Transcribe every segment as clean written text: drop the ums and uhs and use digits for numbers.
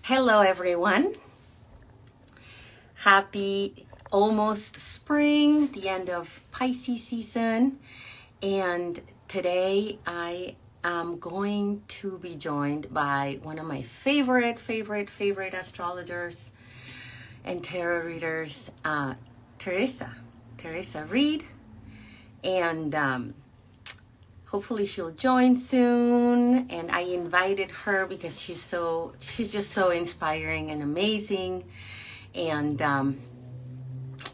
Hello, everyone. Happy almost spring, the end of Pisces season. And today I am going to be joined by one of my favorite astrologers and tarot readers, Theresa Reed. And hopefully she'll join soon. And I invited her because she's just so inspiring and amazing. And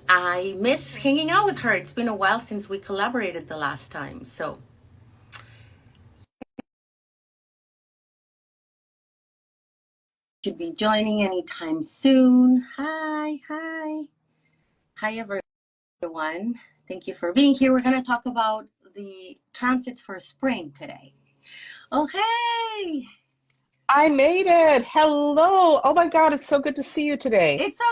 I miss hanging out with her. It's been a while since we collaborated the last time. So should be joining anytime soon. Hi everyone. Thank you for being here. We're going to talk about the transits for spring today. Oh, hey. I made it. Hello. Oh my God, it's so good to see you today. It's so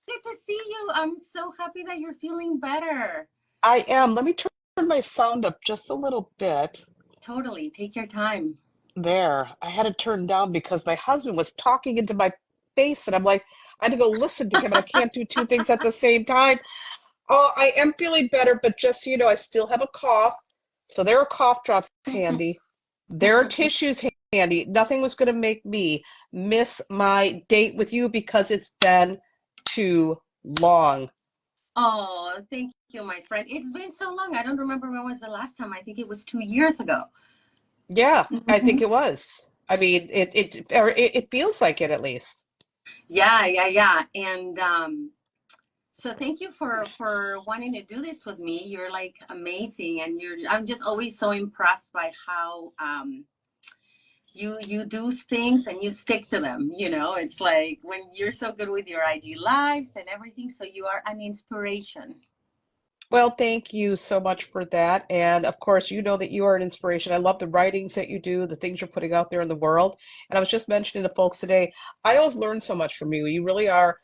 good to see you. I'm so happy that you're feeling better. I am. Let me turn my sound up just a little bit. Totally. Take your time. There. I had it turned down because my husband was talking into my face, and I'm like, I had to go listen to him, and I can't do two things at the same time. Oh, I am feeling better, but just so you know, I still have a cough. So there are cough drops handy. There are tissues handy. Nothing was going to make me miss my date with you because it's been too long. Oh, thank you, my friend. It's been so long. I don't remember when was the last time. I think it was 2 years ago. Yeah, I think Mhm. it was. I mean, it feels like it at least. Yeah. And so thank you for wanting to do this with me. You're like amazing, and I'm just always so impressed by how you do things and you stick to them. It's like when you're so good with your IG lives and everything. So you are an inspiration. Well, thank you so much for that. And of course, you know that you are an inspiration. I love the writings that you do, the things you're putting out there in the world. And I was just mentioning to folks today, I always learn so much from you. You really are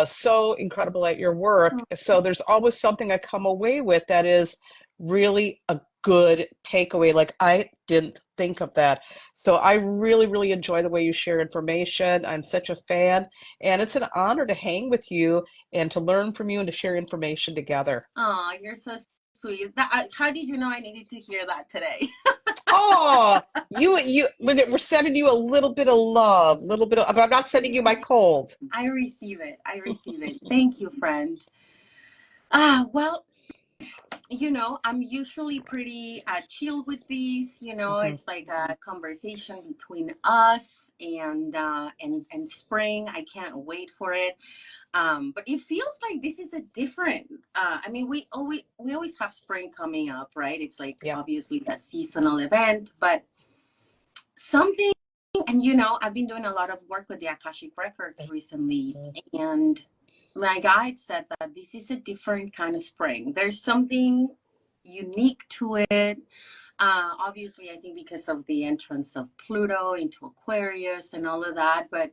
so incredible at your work. So there's always something I come away with that is really a good takeaway. Like I didn't think of that. So I really enjoy the way you share information. I'm such a fan, and it's an honor to hang with you and to learn from you and to share information together. Oh, you're so sweet. How did you know I needed to hear that today? Oh, we're sending you a little bit of love, but I'm not sending you my cold. I receive it. I receive it. Thank you, friend. Well, I'm usually pretty chill with these. Mhm. It's like a conversation between us and spring. I can't wait for it. But it feels like this is a different. I mean, we always have spring coming up, right? It's like Yep. obviously a seasonal event, but something. And I've been doing a lot of work with the Akashic records recently, Mhm. and my guide said that this is a different kind of spring. There's something unique to it. Obviously, I think because of the entrance of Pluto into Aquarius and all of that. But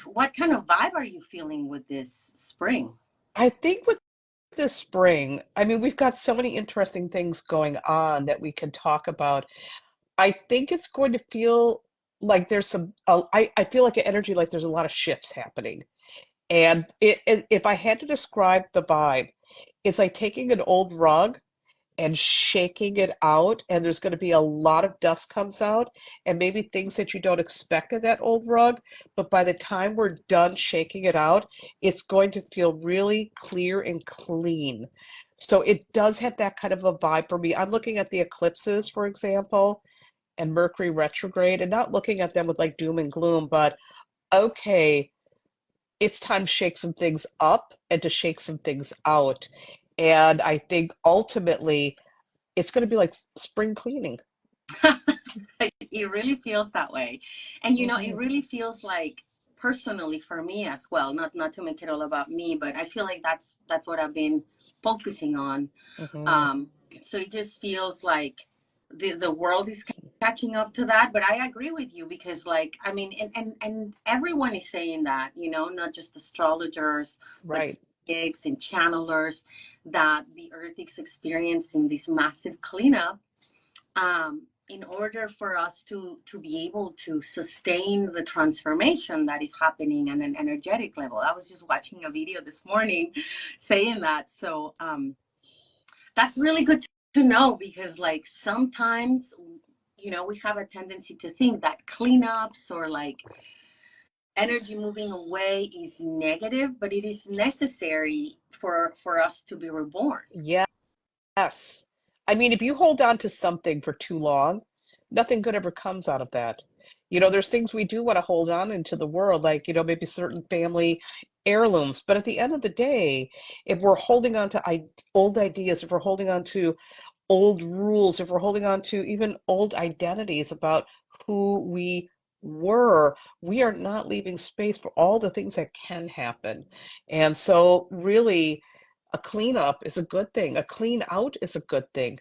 what kind of vibe are you feeling with this spring? I think with this spring, I mean, we've got so many interesting things going on that we can talk about. I think it's going to feel like I feel like an energy like there's a lot of shifts happening. And if I had to describe the vibe, it's like taking an old rug and shaking it out, and there's going to be a lot of dust comes out, and maybe things that you don't expect in that old rug, but by the time we're done shaking it out, it's going to feel really clear and clean. So it does have that kind of a vibe for me. I'm looking at the eclipses, for example, and Mercury retrograde, and not looking at them with like doom and gloom, but okay, it's time to shake some things up and to shake some things out. And I think ultimately it's going to be like spring cleaning. It really feels that way. And it Hmm. really feels like personally for me as well, not to make it all about me, but I feel like that's what I've been focusing on. Hmm. um so it just feels like the world is catching up to that. But I agree with you because, like, I mean, and everyone is saying that, not just astrologers, but Right. psychics and channelers, that the earth is experiencing this massive cleanup. in order for us to be able to sustain the transformation that is happening on an energetic level. I was just watching a video this morning saying that. So that's really good to know, because like sometimes, you know, we have a tendency to think that cleanups or like energy moving away is negative, but it is necessary for us to be reborn. Yes. I mean, if you hold on to something for too long, nothing good ever comes out of that. There's things we do want to hold on into the world, like, maybe certain family heirlooms. But at the end of the day, if we're holding on to old ideas, if we're holding on to old rules, if we're holding on to even old identities about who we were, we are not leaving space for all the things that can happen. And so, really, a cleanup is a good thing. A clean out is a good thing.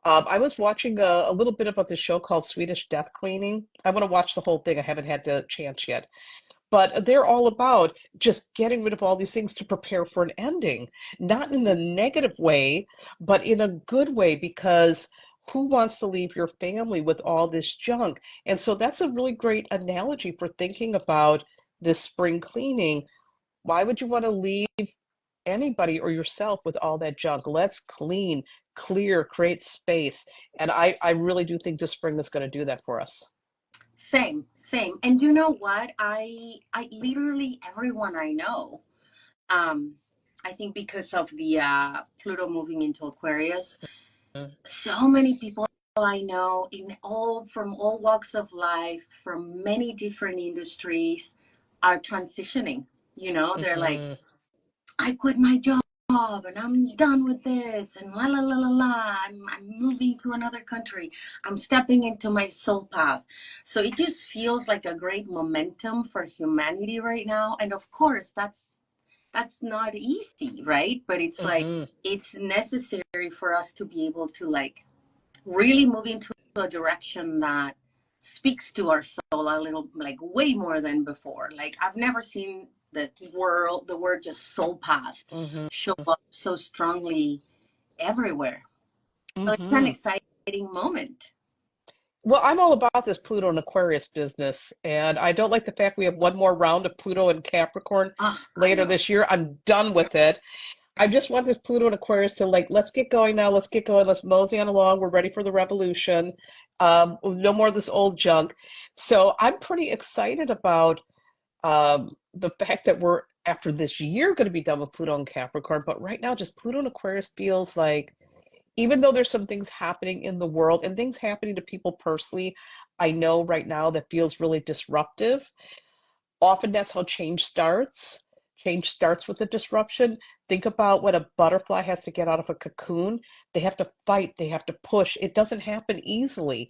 I was watching a little bit about this show called Swedish Death Cleaning. I want to watch the whole thing. I haven't had the chance yet. But they're all about just getting rid of all these things to prepare for an ending, not in a negative way, but in a good way, because who wants to leave your family with all this junk? And so that's a really great analogy for thinking about this spring cleaning. Why would you want to leave anybody or yourself with all that junk? Let's clean, clear, create space. And I really do think this spring is going to do that for us. Same. And you know what? I literally everyone I know, um, I think because of the Pluto moving into Aquarius, so many people I know in all from all walks of life, from many different industries, are transitioning. You know, they're like, Mm-hmm. I quit my job and I'm done with this and la la la la la. I'm moving to another country. I'm stepping into my soul path. So it just feels like a great momentum for humanity right now. And of course, that's not easy, right? But it's like Mm-hmm. it's necessary for us to be able to like really move into a direction that speaks to our soul a little, like way more than before. Like I've never seen the word just soul path Mm-hmm. show up so strongly everywhere. So it's an Mm-hmm. exciting moment. Well, I'm all about this Pluto and Aquarius business, and I don't like the fact we have one more round of Pluto and Capricorn Ah, I later know. this year. I'm done with it. I Yes. just want this Pluto and Aquarius to, like, let's get going now. Let's get going. Let's mosey on along. We're ready for the revolution. No more of this old junk. So I'm pretty excited about the fact that we're, after this year, going to be done with Pluto and Capricorn. But right now, just Pluto and Aquarius feels like, even though there's some things happening in the world and things happening to people personally, I know right now that feels really disruptive. Often that's how change starts. Change starts with a disruption. Think about when a butterfly has to get out of a cocoon. They have to fight, they have to push. It doesn't happen easily.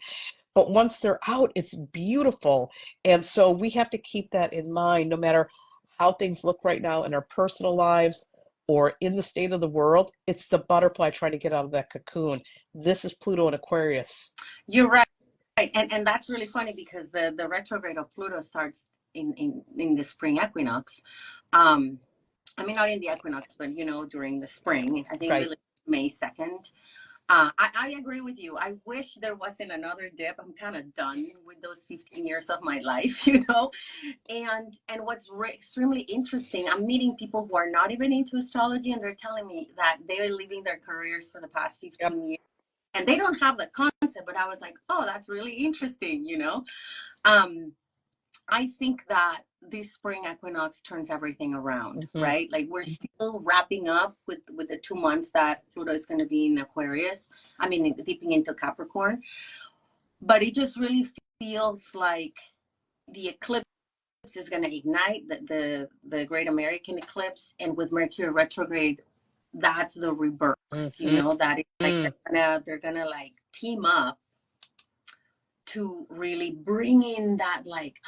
But once they're out, it's beautiful. And so we have to keep that in mind, no matter how things look right now in our personal lives or in the state of the world. It's the butterfly trying to get out of that cocoon. This is Pluto and Aquarius. You're right. And that's really funny because the retrograde of Pluto starts in the spring equinox. Um, I mean, not in the equinox, but you know, during the spring. I think Right. really May 2nd. I agree with you. I wish there wasn't another dip. I'm kind of done with those 15 years of my life, you know. And what's extremely interesting, I'm meeting people who are not even into astrology, and they're telling me that they're leaving their careers for the past Yep. 15 years, and they don't have the concept. But I was like, oh, that's really interesting, you know. Um, I think that this spring equinox turns everything around, Hmm. right? Like we're still wrapping up with the 2 months that Pluto is going to be in Aquarius. I mean, dipping into Capricorn, but it just really feels like the eclipse is going to ignite the Great American Eclipse, and with Mercury retrograde, that's the rebirth. You know, that is like Hmm. they're gonna like team up to really bring in that like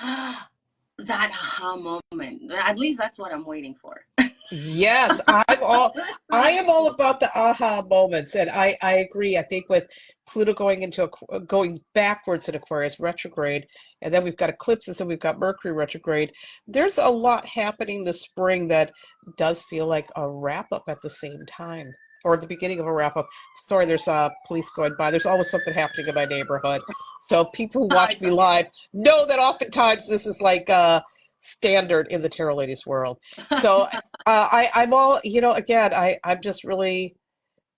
that aha moment. At least that's what I'm waiting for. Yes, That's I what am all about the aha moments, and I agree. I think with Pluto going backwards in Aquarius retrograde, and then we've got eclipses and we've got Mercury retrograde. There's a lot happening this spring that does feel like a wrap up at the same time. or the beginning of a wrap up. Sorry, there's police going by. There's always something happening in my neighborhood. So people who watch It's me okay. live know that oftentimes this is like standard in the tarot ladies world. So I'm all, again, I'm just really,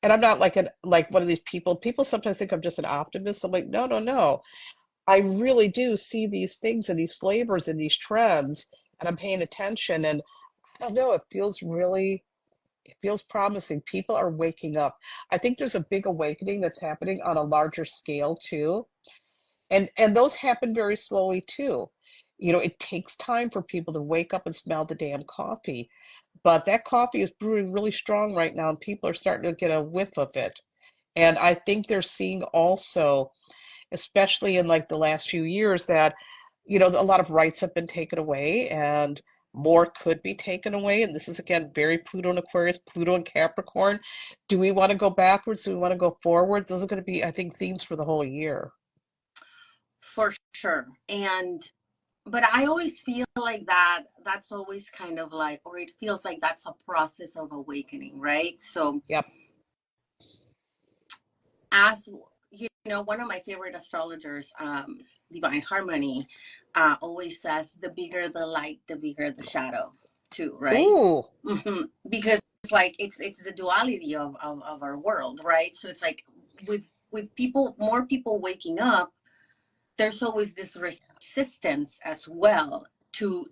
and I'm not like like one of these people. People sometimes think I'm just an optimist. I'm like, no, no, no. I really do see these things and these flavors and these trends, and I'm paying attention. And I don't know, it feels promising. People are waking up. I think there's a big awakening that's happening on a larger scale too. And those happen very slowly too. It takes time for people to wake up and smell the damn coffee. But that coffee is brewing really strong right now, and people are starting to get a whiff of it. And I think they're seeing also, especially in like the last few years, that a lot of rights have been taken away and more could be taken away. And this is again very Pluto and Aquarius, Pluto and Capricorn. Do we want to go backwards? Do we want to go forward? Those are going to be, I think, themes for the whole year. For sure. But I always feel like that's always kind of like, or it feels like that's a process of awakening, right? So Yep. as one of my favorite astrologers, Divine Harmony, always says the bigger the light, the bigger the shadow too, right? Ooh, Because it's like it's the duality of our world, right? So it's like with people, more people waking up, there's always this resistance as well to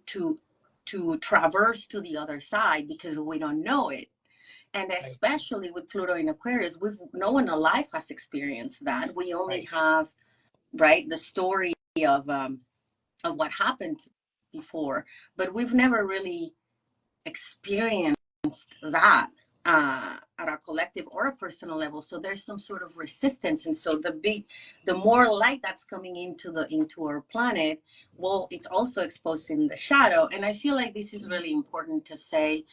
traverse to the other side because we don't know it. And right, especially with Pluto in Aquarius, no one alive has experienced that. We only right. have, right, the story of what happened before, but we've never really experienced that at a collective or a personal level. So there's some sort of resistance, and so the more light that's coming into our planet, well, it's also exposing the shadow. And I feel like this is really important to say,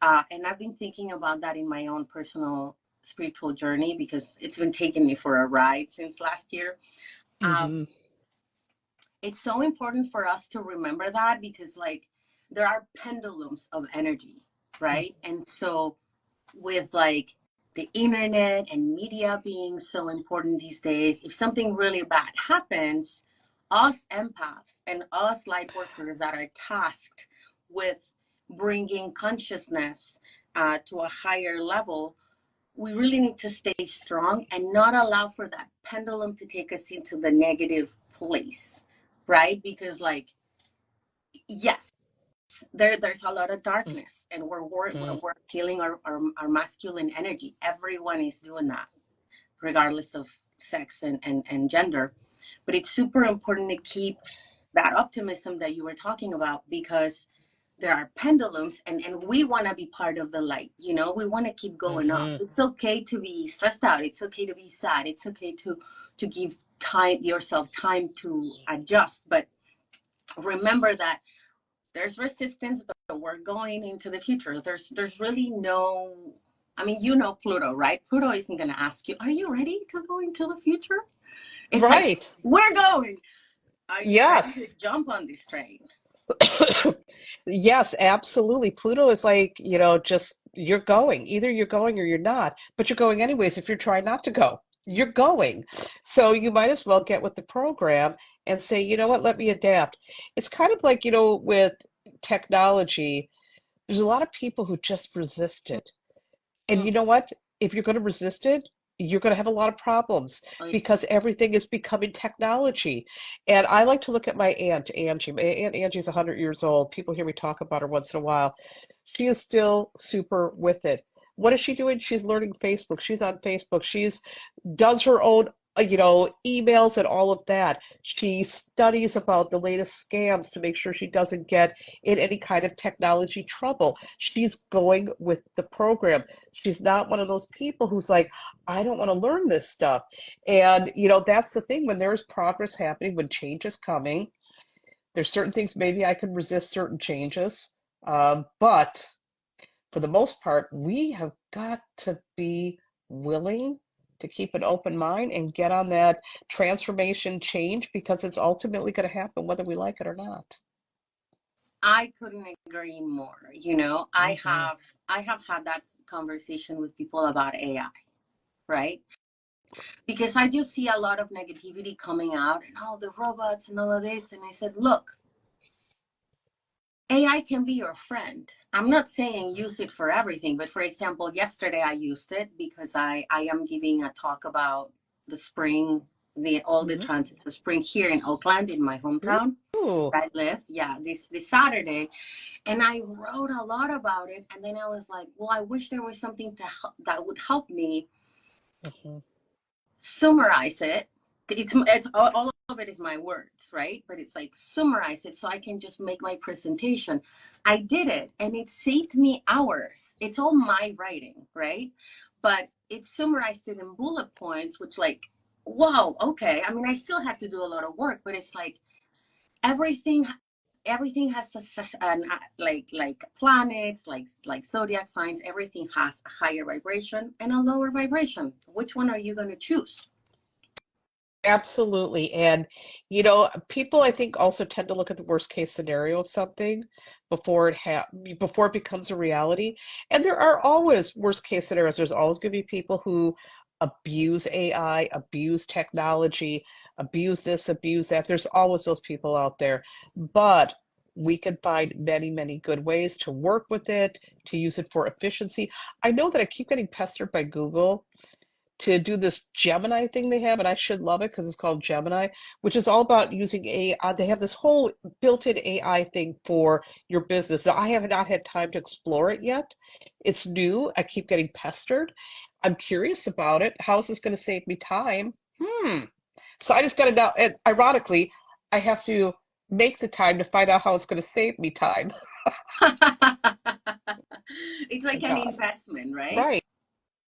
and I've been thinking about that in my own personal spiritual journey because it's been taking me for a ride since last year. Um, Mm-hmm. it's so important for us to remember that because like there are pendulums of energy, right? And so with like the internet and media being so important these days, if something really bad happens, us empaths and us light workers that are tasked with bringing consciousness to a higher level, we really need to stay strong and not allow for that pendulum to take us into the negative place, right? Because like, yes, there's a lot of darkness and Mm-hmm. we're feeling our masculine energy. Everyone is doing that regardless of sex and gender, but it's super important to keep that optimism that you were talking about because there are pendulums and we want to be part of the light, we want to keep going up. Mm-hmm. It's okay to be stressed out, it's okay to be sad, it's okay to give yourself time to adjust, but remember that there's resistance, but we're going into the future. There's really no, I mean, Pluto, right? Pluto isn't going to ask you, are you ready to go into the future? It's like, Right. we're going. Are you ready to Yes. jump on this train? Yes, absolutely. Pluto is like, just you're going. Either you're going or you're not, but you're going anyways if you're trying not to go. You're going. So you might as well get with the program and say, you know what, let me adapt. It's kind of like, with technology, there's a lot of people who just resist it. And Mm. you know what? If you're going to resist it, you're going to have a lot of problems Oh, yeah. because everything is becoming technology. And I like to look at my aunt, Angie. My aunt Angie's 100 years old. People hear me talk about her once in a while. She is still super with it. What is she doing? She's learning Facebook. She's on Facebook. She's does her own, emails and all of that. She studies about the latest scams to make sure she doesn't get in any kind of technology trouble. She's going with the program. She's not one of those people who's like, I don't want to learn this stuff. And, that's the thing when there's progress happening, when change is coming, there's certain things maybe I can resist certain changes. But for the most part, we have got to be willing to keep an open mind and get on that transformation change because it's ultimately going to happen whether we like it or not. I couldn't agree more. You know, Hmm. I have had that conversation with people about AI, right? Because I just see a lot of negativity coming out and all the robots and all of this. And I said, look, AI can be your friend. I'm not saying use it for everything, but for example, yesterday I used it because I am giving a talk about the spring, the all the Hmm. transits of spring here in Oakland, in my hometown Ooh. where I live. Yeah, this Saturday, and I wrote a lot about it. And then I was like, well, I wish there was something to that would help me Hmm. summarize it. It's all of it is my words, right? But it's like summarize it so I can just make my presentation. I did it and it saved me hours. It's all my writing, right? But it summarized it in bullet points, which like, wow, okay. I mean, I still had to do a lot of work, but it's like everything everything has such an like planets, like zodiac signs. Everything has a higher vibration and a lower vibration. Which one are you going to choose? Absolutely. And, you know, people I think also tend to look at the worst case scenario of something before it becomes a reality. And there are always worst case scenarios. There's always going to be people who abuse AI, abuse technology, abuse this, abuse that. There's always those people out there. But we can find many, many good ways to work with it, to use it for efficiency. I know that I keep getting pestered by Google to do this Gemini thing they have, and I should love it because it's called Gemini, which is all about using AI. They have this whole built-in AI thing for your business. Now, I have not had time to explore it yet. It's new. I keep getting pestered. I'm curious about it. How is this going to save me time? So I just got to now, and ironically, I have to make the time to find out how it's going to save me time. It's Oh like an God. investment, right?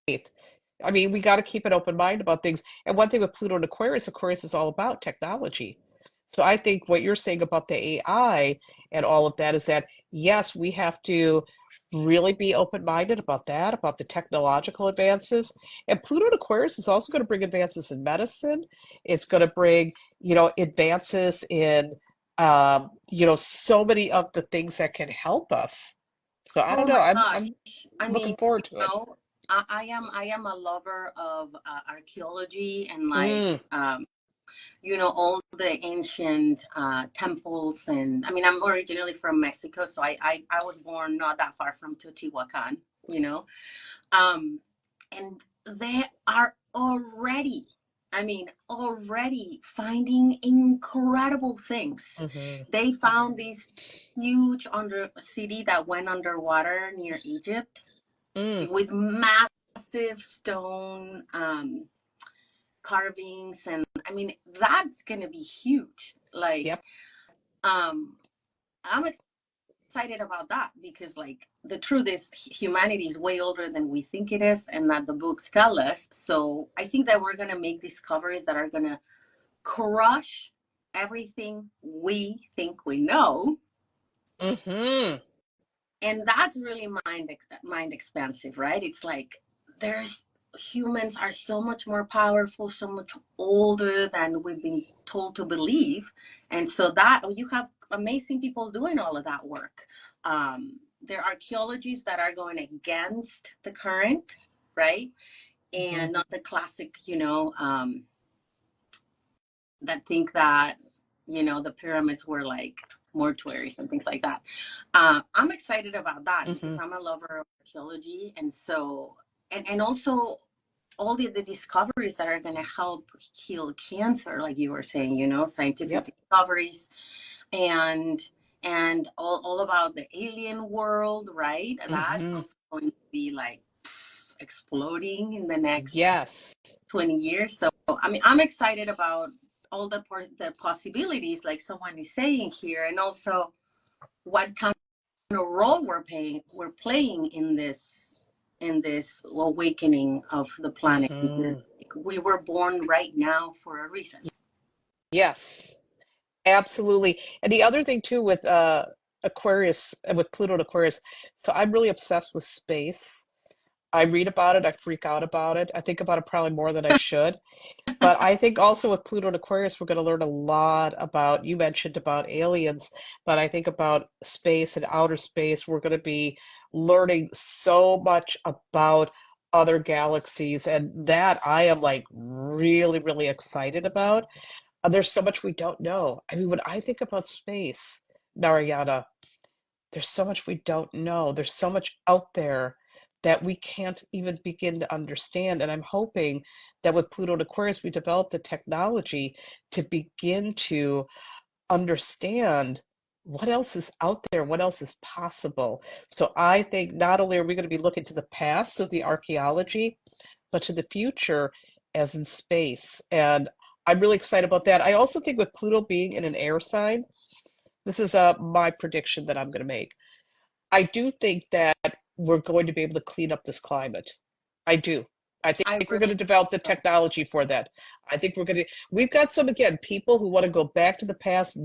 Right. I mean, we got to keep an open mind about things. And one thing with Pluto and Aquarius, Aquarius is all about technology. So I think what you're saying about the AI and all of that is that, yes, we have to really be open-minded about that, about the technological advances. And Pluto and Aquarius is also going to bring advances in medicine. It's going to bring, you know, advances in, you know, so many of the things that can help us. So I Oh don't know. my I'm gosh. I looking mean, forward to it. know, I am a lover of archaeology and Mm, like all the ancient temples. And I mean, I'm originally from Mexico, so I was born not that far from Teotihuacan, you know. Um, and they are already, I mean, already finding incredible things. hmm. They found this huge under city that went underwater near Egypt Mm, with massive stone carvings, and I mean that's gonna be huge. Like, yep. um, I'm excited about that because like the truth is humanity is way older than we think it is and that the books tell us. So I think that we're going to make discoveries that are going to crush everything we think we know, Hmm. and that's really mind expansive, right? It's like there's humans are so much more powerful, so much older than we've been told to believe. And so that you have amazing people doing all of that work. There are archaeologies that are going against the current, right? Hmm. And not the classic, that think that the pyramids were like mortuaries and things like that. I'm excited about that because Hmm. I'm a lover of archaeology, and so and also all the discoveries that are going to help heal cancer, like you were saying, scientific Yep. discoveries, and all about the alien world, right? That's Hmm. also going to be like exploding in the next Yes. 20 years. So, I mean, I'm excited about all the possibilities, like someone is saying here, and also what kind of role we're playing in this awakening of the planet, because Hmm. we were born right now for a reason. Yes. Absolutely. And the other thing too with Aquarius, with Pluto and Aquarius, so I'm really obsessed with space. I read about it, I freak out about it. I think about it probably more than I should. But I think also with Pluto and Aquarius, we're going to learn a lot about, you mentioned about aliens, but I think about space and outer space. We're going to be learning so much about other galaxies, and that I am like really, really excited about. There's so much we don't know. I mean, when I think about space, Narayana, there's so much we don't know. There's so much out there that we can't even begin to understand. And I'm hoping that with Pluto and Aquarius, we develop the technology to begin to understand what else is out there, what else is possible. So I think not only are we going to be looking to the past of the archaeology, but to the future as in space. And I'm really excited about that. I also think with Pluto being in an air sign, this is my prediction that I'm going to make. I do think that we're going to be able to clean up this climate. I do. I think I we're going to really develop the so. technology for that. I think we've got some, again, people who want to go back to the past,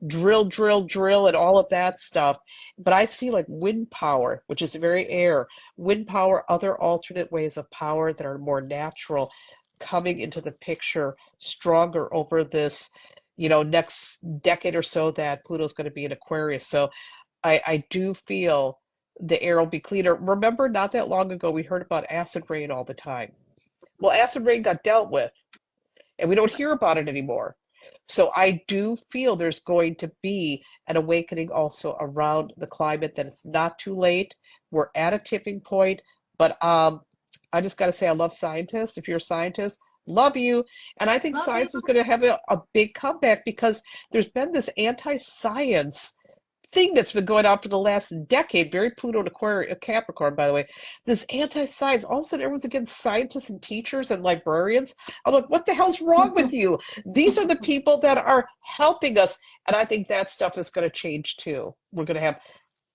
drill, drill, drill, and all of that stuff. But I see like wind power, which is very air, wind power, other alternate ways of power that are more natural coming into the picture stronger over this, next decade or so that Pluto's going to be in Aquarius. So I do feel the air will be cleaner. Remember, not that long ago, we heard about acid rain all the time. Well, acid rain got dealt with, and we don't hear about it anymore. So I do feel there's going to be an awakening also around the climate, that it's not too late. We're at a tipping point, but I just got to say, I love scientists. If you're a scientist, love you. And I think Love you. science is going to have a big comeback because there's been this anti-science thing that's been going on for the last decade, very Pluto and Aquarius, Capricorn, by the way, this anti-science. All of a sudden, everyone's against scientists and teachers and librarians. I'm like, what the hell's wrong with you? These are the people that are helping us. And I think that stuff is going to change too. We're going to have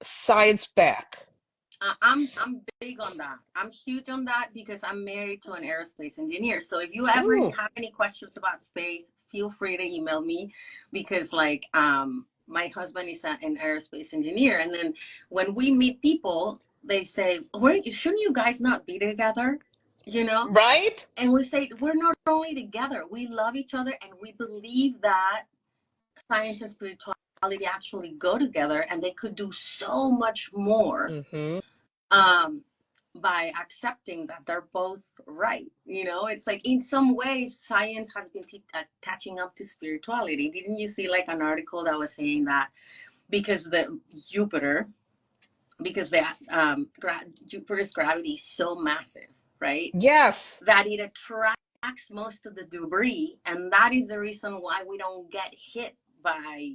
science back. I'm big on that. I'm huge on that because I'm married to an aerospace engineer. So if you ever Ooh, have any questions about space, feel free to email me because like my husband is an aerospace engineer, and then when we meet people, they say, "Where shouldn't you guys not be together?" You know, right? and we say we're not only together, we love each other, and we believe that science and spirituality actually go together, and they could do so much more Mm-hmm. um, by accepting that they're both right. You know, it's like in some ways, science has been catching up to spirituality. Didn't you see like an article that was saying that because the Jupiter, because the Jupiter's gravity is so massive, right? Yes. That it attracts most of the debris, and that is the reason why we don't get hit by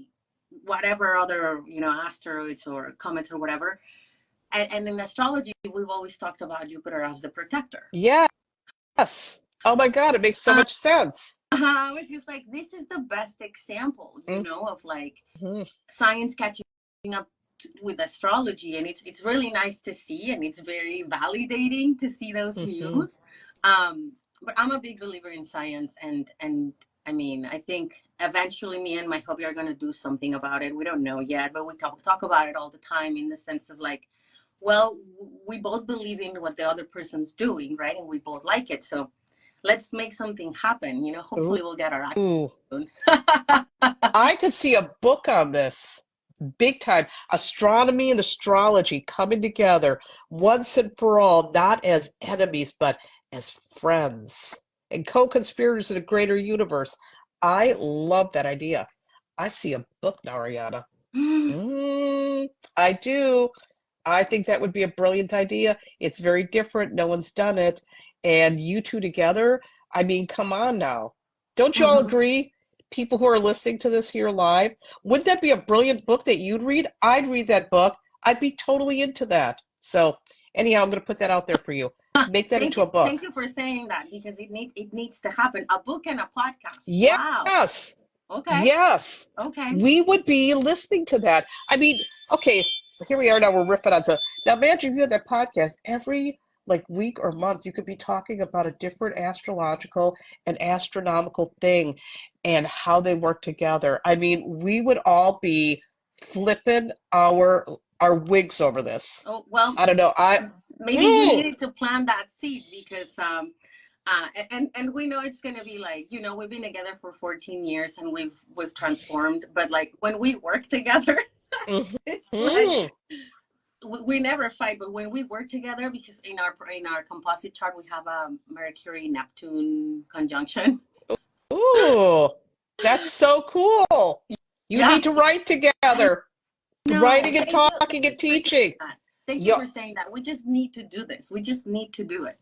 whatever other asteroids or comets or whatever. And in astrology, we've always talked about Jupiter as the protector. Yes. Oh my God, it makes so much sense. I was just like, this is the best example, of like Mm-hmm. science catching up with astrology, and it's really nice to see, and it's very validating to see those Mm-hmm. news. But I'm a big believer in science, and I mean, I think eventually me and my hubby are going to do something about it. We don't know yet, but we talk about it all the time in the sense of like, well, we both believe in what the other person's doing, right? And we both like it. So let's make something happen. Hopefully we'll get our Ooh. soon. I could see a book on this. Big time. Astronomy and astrology coming together once and for all, not as enemies, but as friends and co-conspirators in a greater universe. I love that idea. I see a book now, Ariana. I do. I think that would be a brilliant idea. It's very different. No one's done it. And you two together, I mean, come on now. Don't you all Mhm. agree? People who are listening to this here live, wouldn't that be a brilliant book that you'd read? I'd read that book. I'd be totally into that. So, anyhow, I'm going to put that out there for you. Make that Thank into you. a book. Thank you for saying that because it needs to happen. A book and a podcast. Wow. Yes. Okay. Yes. Okay. We would be listening to that. I mean, okay, here we are now, we're riffing on so now imagine if you had that podcast every like week or month, you could be talking about a different astrological and astronomical thing and how they work together. I mean, we would all be flipping our wigs over this. Oh well. I don't know. maybe you needed to plant that seed because and we know it's gonna be like, you know, we've been together for 14 years and we've transformed, but like when we work together, it's like Mm-hmm. we never fight, but when we work together, because in our composite chart we have a Mercury Neptune conjunction. Ooh, that's so cool. You Yeah, need to write I together, know. writing and Thank talking you and for saying teaching. that. Thank you Yo, for saying that. We just need to do this. We just need to do it.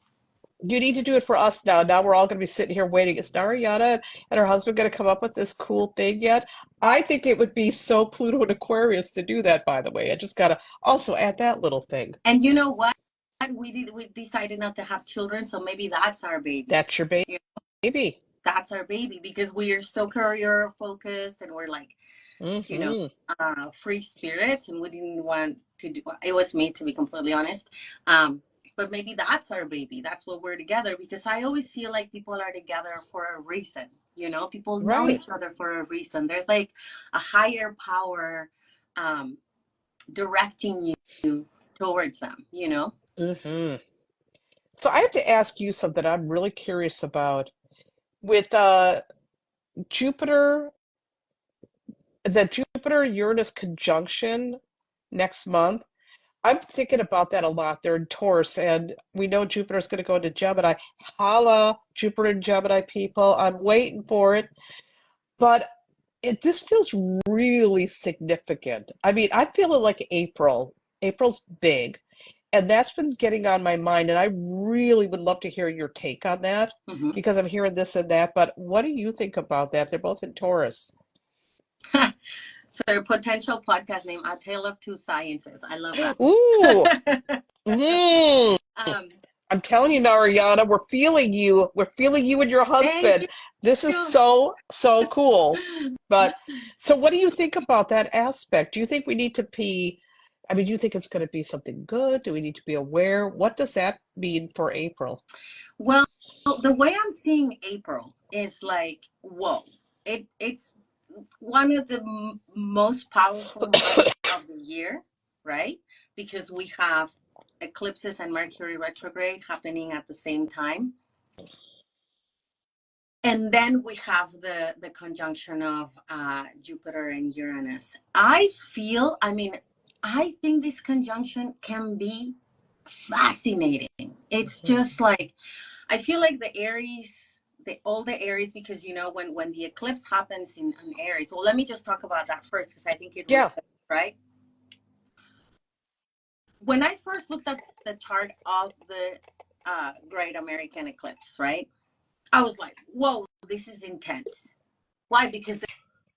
you need to do it for us now. Now we're all going to be sitting here waiting. Is Narayana and her husband going to come up with this cool thing yet? I think it would be so Pluto and Aquarius to do that, by the way. I just got to also add that little thing. And you know what? We decided not to have children, so maybe that's our baby. That's your You know, baby. that's our baby because we are so career focused and we're like, you know, Mm-hmm. free spirits, and we didn't want to do. It was me, to be completely honest. But maybe that's our baby. That's what we're together, because I always feel like people are together for a reason. You know, people know Right. each other for a reason. There's like a higher power um, directing you towards them. You know. Mm-hmm. So I have to ask you something I'm really curious about. With Jupiter, the Jupiter-Uranus conjunction next month, I'm thinking about that a lot. They're in Taurus, and we know Jupiter's going to go into Gemini. Holla, Jupiter and Gemini people. I'm waiting for it. But this feels really significant. I mean, I'm feeling like April. April's big, and that's been getting on my mind. And I really would love to hear your take on that Mm-hmm. because I'm hearing this and that. But what do you think about that? They're both in Taurus. So potential podcast name: A Tale of Two Sciences. I love Ooh, that. mm. um, I'm telling you, Narayana, we're feeling you. We're feeling you and your thank husband. This is you. so, so cool. But so what do you think about that aspect? Do you think we need to be, I mean, do you think it's going to be something good? Do we need to be aware? What does that mean for April? Well, the way I'm seeing April is like, whoa, it's one of the most powerful months of the year, right? Because we have eclipses and Mercury retrograde happening at the same time. And then we have the conjunction of Jupiter and Uranus. I mean, I think this conjunction can be fascinating. It's Mhm. just like, I feel like the Aries, all the Aries, because you know when the eclipse happens in Aries. Well, let me just talk about that first because I think it Yeah. relates, right? When I first looked at the chart of the Great American Eclipse, right? I was like, whoa, this is intense. Why? Because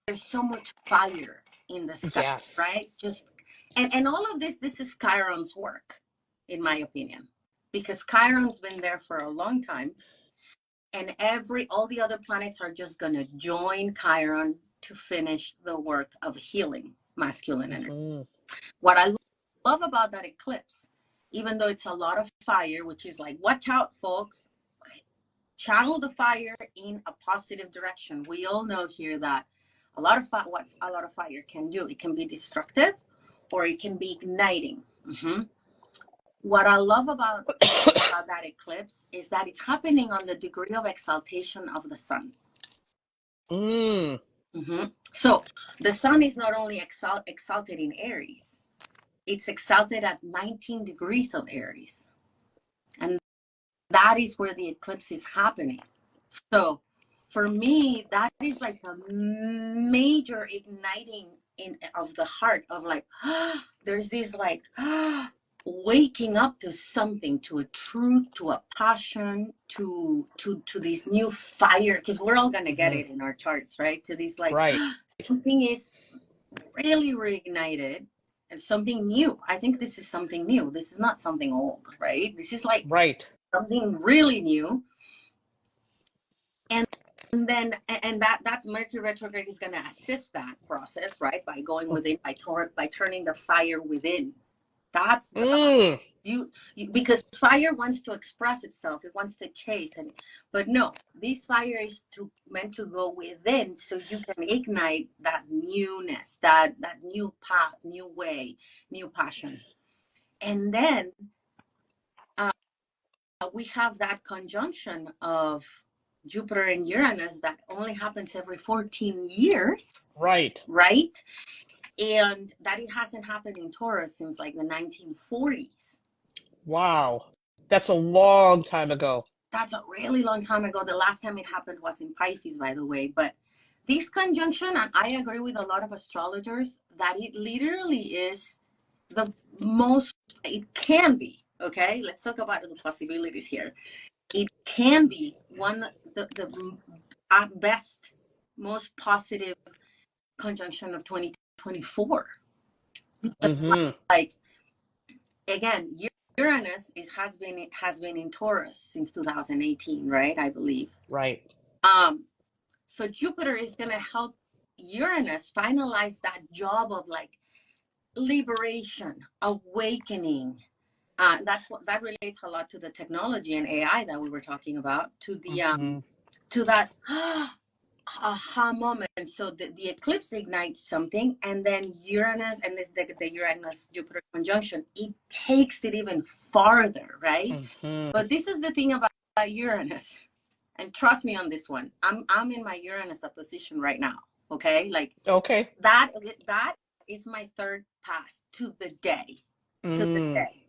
there's so much fire in the sky, Yes. right? Just and all of this is Chiron's work, in my opinion, because Chiron's been there for a long time, and all the other planets are just gonna join Chiron to finish the work of healing masculine energy. Hmm. What I love about that eclipse, even though it's a lot of fire, which is like, watch out, folks, channel the fire in a positive direction. We all know here that what a lot of fire can do, it can be destructive or it can be igniting. Mm-hmm. What I love about that eclipse is that it's happening on the degree of exaltation of the sun. Mm. Mm-hmm. So the sun is not only exalted in Aries, it's exalted at 19 degrees of Aries. And that is where the eclipse is happening. So for me, that is like a major igniting of the heart of like, there's this like waking up to something, to a truth, to a passion, to this new fire, because we're all gonna get Hmm. it in our charts, right? To this like Right. something is really reignited and something new. I think this is something new. This is not something old, right? This is like Right. something really new. And then that's Mercury retrograde is going to assist that process, right? By going within, by turning the fire within. That's the Mm. you because fire wants to express itself, it wants to chase, but no, this fire is meant to go within so you can ignite that newness, that new path, new way, new passion. And then uh, we have that conjunction of Jupiter and Uranus that only happens every 14 years, Right. right? And that it hasn't happened in Taurus since like the 1940s. Wow. That's a long time ago. That's a really long time ago. The last time it happened was in Pisces, by the way. But this conjunction, and I agree with a lot of astrologers, that it literally is the most, it can be, okay? Let's talk about the possibilities here. It can be the best, most positive conjunction of 2024. Because Mm-hmm. like again, Uranus has been in Taurus since 2018, right? I believe. Right. Um, so Jupiter is gonna help Uranus finalize that job of like liberation, awakening. That relates a lot to the technology and AI that we were talking about, Mm-hmm. to that aha moment. So the eclipse ignites something, and then Uranus and the Uranus Jupiter conjunction, it takes it even farther, right? Mm-hmm. But this is the thing about Uranus, and trust me on this one. I'm in my Uranus opposition right now. Okay, like Okay. that is my third pass to the day, to the Mm. day.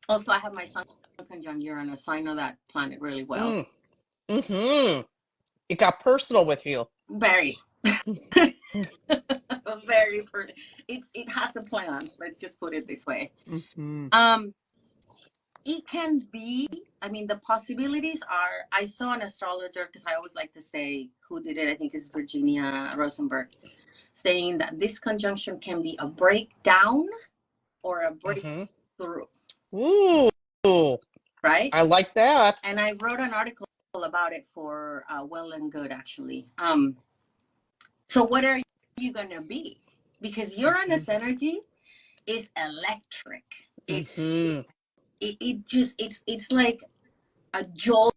Also, I have my Sun conjunct Uranus, so I know that planet really well. Mm. Mm-hmm. It got personal with you. Very, very. It has a plan. Let's just put it this way. Mm-hmm. Um, it can be. I mean, the possibilities are. I saw an astrologer, because I always like to say who did it. I think it's Virginia Rosenberg, saying that this conjunction can be a breakdown or a Mm-hmm. breakthrough, Ooh. right? I like that. And I wrote an article about it for Well and Good, actually. So what are you gonna be? Because Mm-hmm. Uranus energy is electric. Mm-hmm. It's like a jolt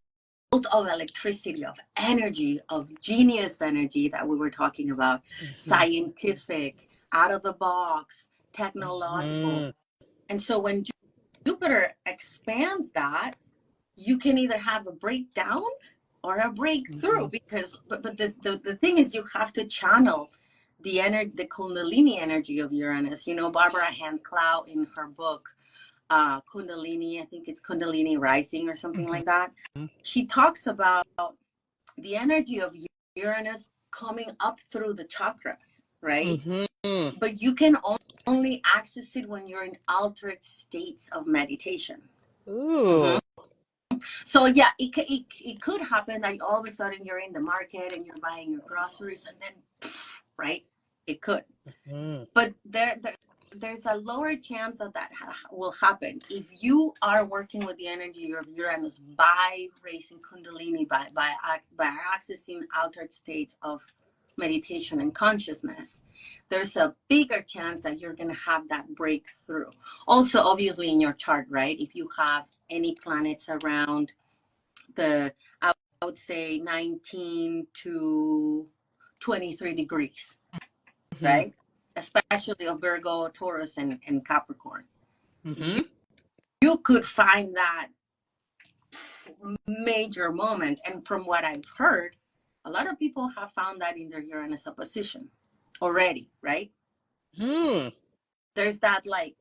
of electricity, of energy, of genius energy that we were talking about, Mm-hmm. scientific, out of the box, technological. Mm-hmm. And so when Jupiter expands that, you can either have a breakdown or a breakthrough, Mm-hmm. because the thing is, you have to channel the kundalini energy of Uranus. Barbara Hand-Clow, in her book Kundalini, I think it's Kundalini Rising or something like that, she talks about the energy of Uranus coming up through the chakras, right? Mm-hmm. But you can only access it when you're in altered states of meditation. Ooh. Mhm. So yeah, it could happen that all of a sudden you're in the market and you're buying your groceries, and then right, it could. Mm-hmm. But there's a lower chance that will happen if you are working with the energy of Uranus by raising Kundalini, by accessing altered states of meditation and consciousness. There's a bigger chance that you're going to have that breakthrough. Also, obviously, in your chart, right? If you have any planets around I would say 19 to 23 degrees, Mm-hmm. right? Especially of Virgo, Taurus, and Capricorn. Mm-hmm. You could find that major moment. And from what I've heard, a lot of people have found that in their Uranus opposition already, right? Mm-hmm. There's that like,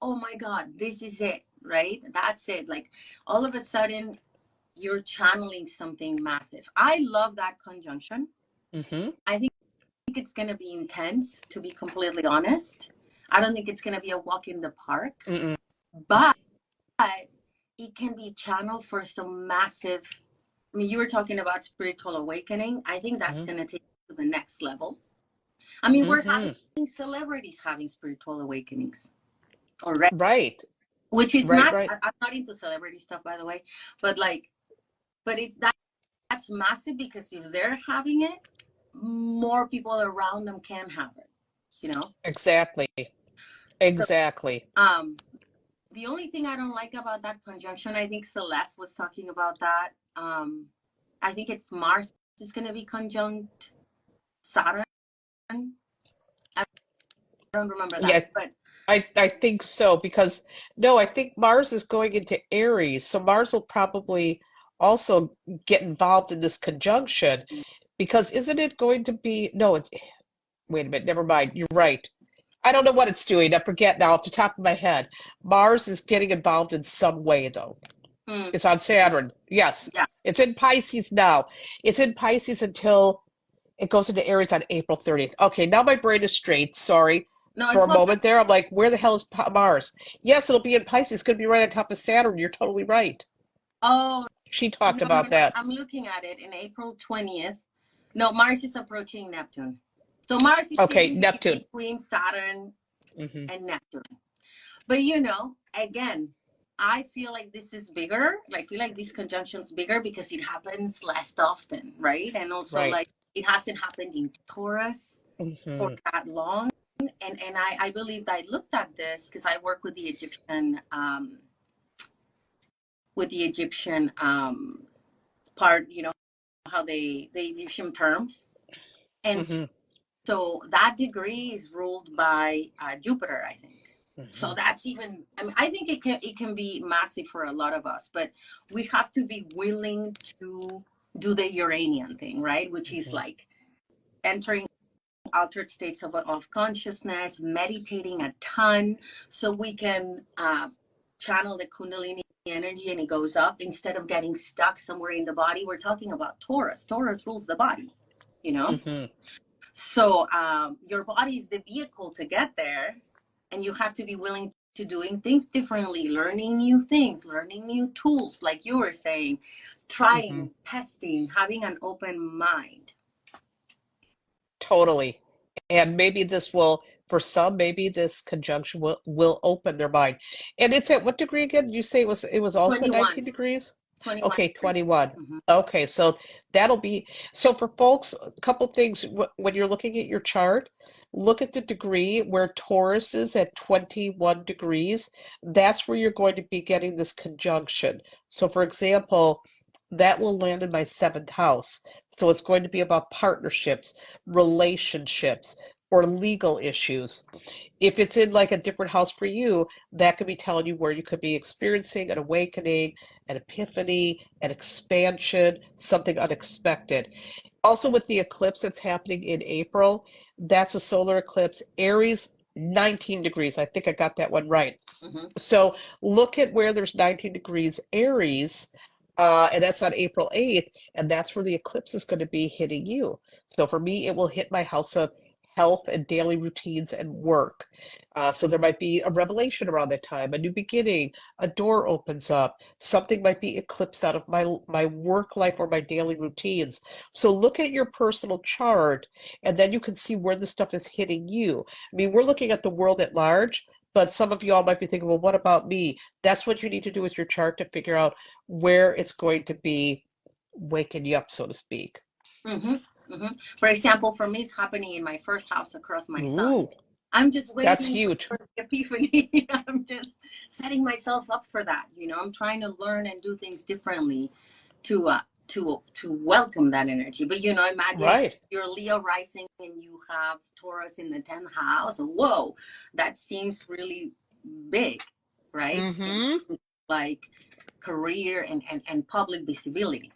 oh my God, this is it, right? That's it. Like all of a sudden, you're channeling something massive. I love that conjunction. Mm-hmm. I think it's going to be intense, to be completely honest. I don't think it's going to be a walk in the park, Mm-mm. but it can be channeled for some massive. I mean, you were talking about spiritual awakening. I think that's going to take it to the next level. I mean, we're having Mm-hmm. celebrities having spiritual awakenings already, Right. which is Right. massive. Right. I'm not into celebrity stuff, by the way, but like, but that's massive, because if they're having it, more people around them can have it, you know? Exactly. So, Exactly. the only thing I don't like about that conjunction, I think Celeste was talking about that. I think it's Mars is going to be conjunct Saturn. I don't remember Yeah. that, but I think so because no, I think Mars is going into Aries, so Mars will probably also get involved in this conjunction because isn't it going to be no, wait a minute, never mind. You're right. I don't know what it's doing. I forget now off the top of my head. Mars is getting involved in some way though. Mm, It's on Saturn. Yes. yeah. It's in Pisces now. It's in Pisces until it goes into Aries on April 30th. Okay, now my brain is straight. Sorry. No, For it's a all good. moment there, I'm like, where the hell is Mars? Yes, it'll be in Pisces. It's going to be right on top of Saturn. You're totally right. Oh, She talked no, no, about no. that. I'm looking at it in April 20th. No, Mars is approaching Neptune. So Mars is Okay, sitting Neptune. between Saturn Hmm. and Neptune. But again, I feel like this is bigger. I feel like this conjunction's bigger because it happens less often, right? And also Right. like it hasn't happened in Taurus for Hmm. that long. And I believe that I looked at this because I work with the Egyptian part, how the Egyptian terms. And Hmm. so that degree is ruled by Jupiter, I think. So Hmm. that's even. I mean, I think it can be massive for a lot of us, but we have to be willing to do the Uranian thing, right? Which is Hmm. like entering altered states of consciousness, meditating a ton, so we can channel the Kundalini energy and it goes up instead of getting stuck somewhere in the body. We're talking about Taurus. Taurus rules the body, you know? Hmm. So your body is the vehicle to get there, and you have to be willing to doing things differently, learning new things, learning new tools, like you were saying, Hmm. trying, testing, having an open mind. Totally. And maybe this will, for some, maybe this conjunction will open their mind. And it's at what degree again? Did you say it was also at 19 21, degrees? 21 Okay, degrees. 21. Mm-hmm. Okay, so that'll be so for folks, a couple things when you're looking at your chart, look at the degree where Taurus is at 21 degrees. That's where you're going to be getting this conjunction. So for example, that will land in my seventh house. So it's going to be about partnerships, relationships, or legal issues. If it's in like a different house for you, that could be telling you where you could be experiencing an awakening, an epiphany, an expansion, something unexpected. Also, with the eclipse that's happening in April, that's a solar eclipse, Aries, 19 degrees. I think I got that one right. Mm-hmm. So look at where there's 19 degrees Aries, and that's on April 8th, and that's where the eclipse is going to be hitting you. So for me, it will hit my house of health and daily routines and work. So there might be a revelation around that time, a new beginning, a door opens up, something might be eclipsed out of my work life or my daily routines. So look at your personal chart, and then you can see where the stuff is hitting you. I mean, we're looking at the world at large, but some of y'all might be thinking, well, what about me? That's what you need to do with your chart to figure out where it's going to be waking you up, so to speak. Mm-hmm. Mm-hmm. For example, for me, it's happening in my first house across my sun. Ooh, I'm just that's waiting huge. for the epiphany. I'm just setting myself up for that. I'm trying to learn and do things differently to welcome that energy. But imagine if Right. you're Leo rising and you have Taurus in the 10th house. Whoa, that seems really big, right? Mm-hmm. Like career and public visibility.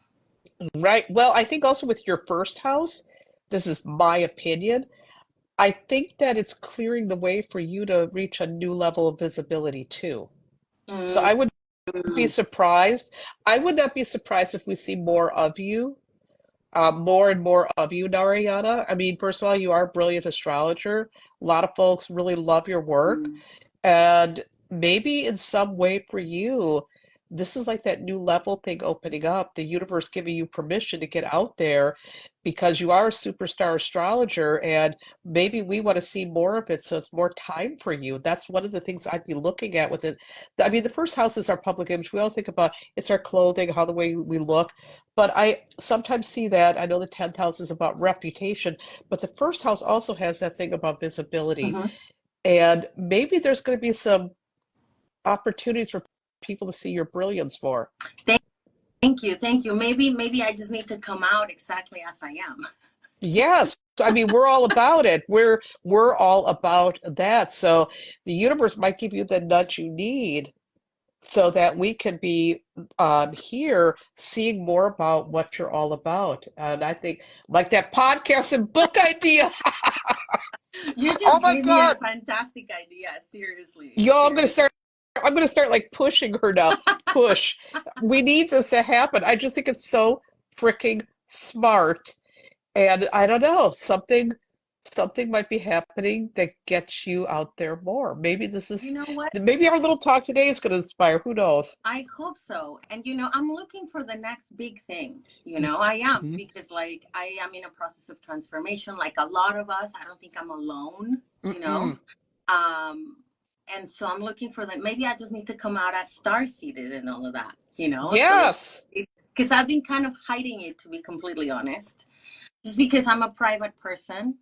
Right. Well, I think also with your first house, this is my opinion. I think that it's clearing the way for you to reach a new level of visibility too. So Mm, I would be surprised. I would not be surprised if we see more of you, more and more of you, Narayana. I mean, first of all, you are a brilliant astrologer. A lot of folks really love your work. mm, And maybe in some way for you, this is like that new level thing opening up, the universe giving you permission to get out there because you are a superstar astrologer and maybe we want to see more of it. So it's more time for you. That's one of the things I'd be looking at with it. I mean, the first house is our public image. We always think about it's our clothing, how the way we look. But I sometimes see that. I know the 10th house is about reputation, but the first house also has that thing about visibility. mhm. And maybe there's going to be some opportunities for people to see your brilliance more. Thank you. Maybe I just need to come out exactly as I am. Yes. I mean, we're all about it. We're all about that. So the universe might give you the nudge you need so that we can be here seeing more about what you're all about. And I think like that podcast and book idea. You Oh just my gave me a God. fantastic idea. Seriously, Yo, seriously. I'm gonna start like pushing her now. Push. We need this to happen. I just think it's so freaking smart. And I don't know, something might be happening that gets you out there more. You know what? Maybe our little talk today is going to inspire. Who knows? I hope so. And I'm looking for the next big thing. I am, Mhm. because like I am in a process of transformation, like a lot of us. I don't think I'm alone. Mm-mm. Um, and so I'm looking for that. Maybe I just need to come out as star seated and all of that. So Yes. it's because I've been kind of hiding it, to be completely honest, just because I'm a private person.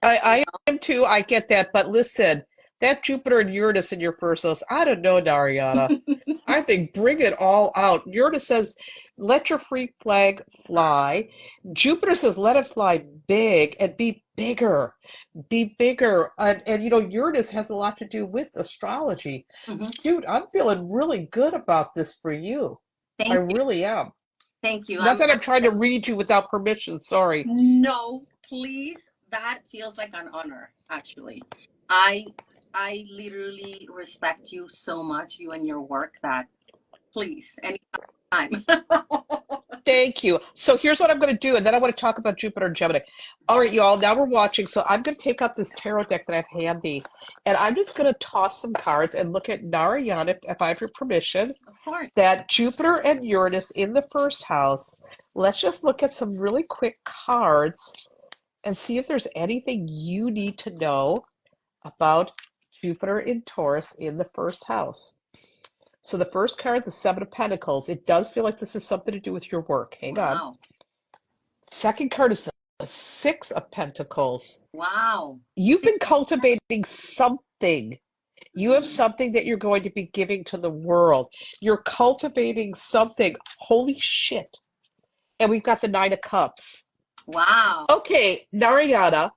You I am too. I get that. But listen, that Jupiter and Uranus in your first house, I don't know, Nariana. know? I think bring it all out. Uranus says, let your free flag fly. Jupiter says, let it fly big and be bigger. Be bigger. And Uranus has a lot to do with astrology. Mhm. Shoot, I'm feeling really good about this for you. I Thank you, really am. thank you. Not that I'm trying to read you without permission. Sorry. No, please. That feels like an honor, actually. I I literally respect you so much, you and your work, that please, anytime. Thank you. So here's what I'm going to do, and then I want to talk about Jupiter and Gemini. All right, y'all, now we're watching. So I'm going to take out this tarot deck that I have handy, and I'm just going to toss some cards and look at Narayana, if I have your permission, Of course. that Jupiter and Uranus in the first house. Let's just look at some really quick cards and see if there's anything you need to know about Jupiter in Taurus in the first house. So the first card, the Seven of Pentacles. It does feel like this is something to do with your work. Hang on. Wow. Second card is the Six of Pentacles. Wow. You've been cultivating something. You have Mm. something that you're going to be giving to the world. You're cultivating something. Holy shit. And we've got the Nine of Cups. Wow. Okay, Narayana,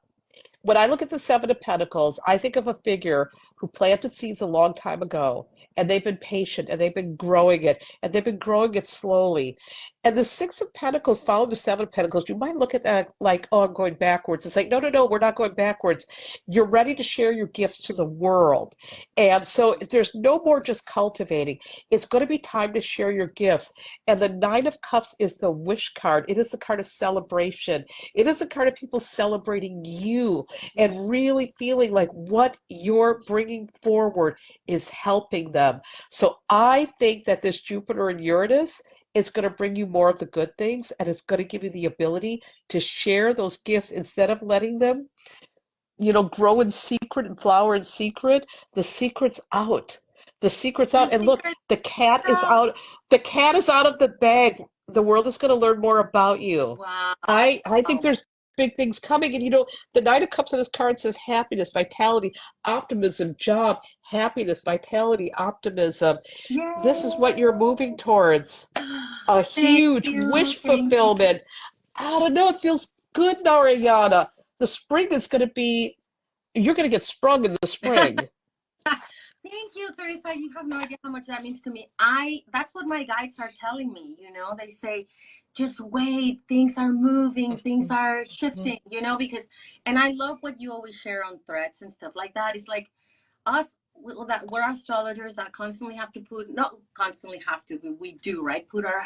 when I look at the Seven of Pentacles, I think of a figure who planted seeds a long time ago, and they've been patient, and they've been growing it, and they've been growing it slowly. And the Six of Pentacles following the Seven of Pentacles, you might look at that like, oh, I'm going backwards. It's like, no, no, no, we're not going backwards. You're ready to share your gifts to the world. And so there's no more just cultivating. It's going to be time to share your gifts. And the Nine of Cups is the wish card. It is the card of celebration. It is the card of people celebrating you and really feeling like what you're bringing forward is helping them. So I think that this Jupiter and Uranus is going to bring you more of the good things, and it's going to give you the ability to share those gifts instead of letting them, grow in secret and flower in secret. The secret's out. The secret's The out. And look, secret the cat is girl. out. The cat is out of the bag. The world is going to learn more about you. Wow. I think there's big things coming. And the Knight of Cups on this card says happiness, vitality, optimism, job, happiness, vitality, optimism. This is what you're Yay. moving towards. A Thank huge you. wish Thank you. fulfillment. I don't know, it feels good, Narayana. The spring is going to be, you're going to get sprung in the spring. Thank you, Theresa. You have no idea how much that means to me. That's what my guides are telling me. They say, just wait, things are moving, things are shifting, and I love what you always share on threads and stuff like that. It's like us, that we're astrologers that constantly have to not constantly have to, but we do, right? Put our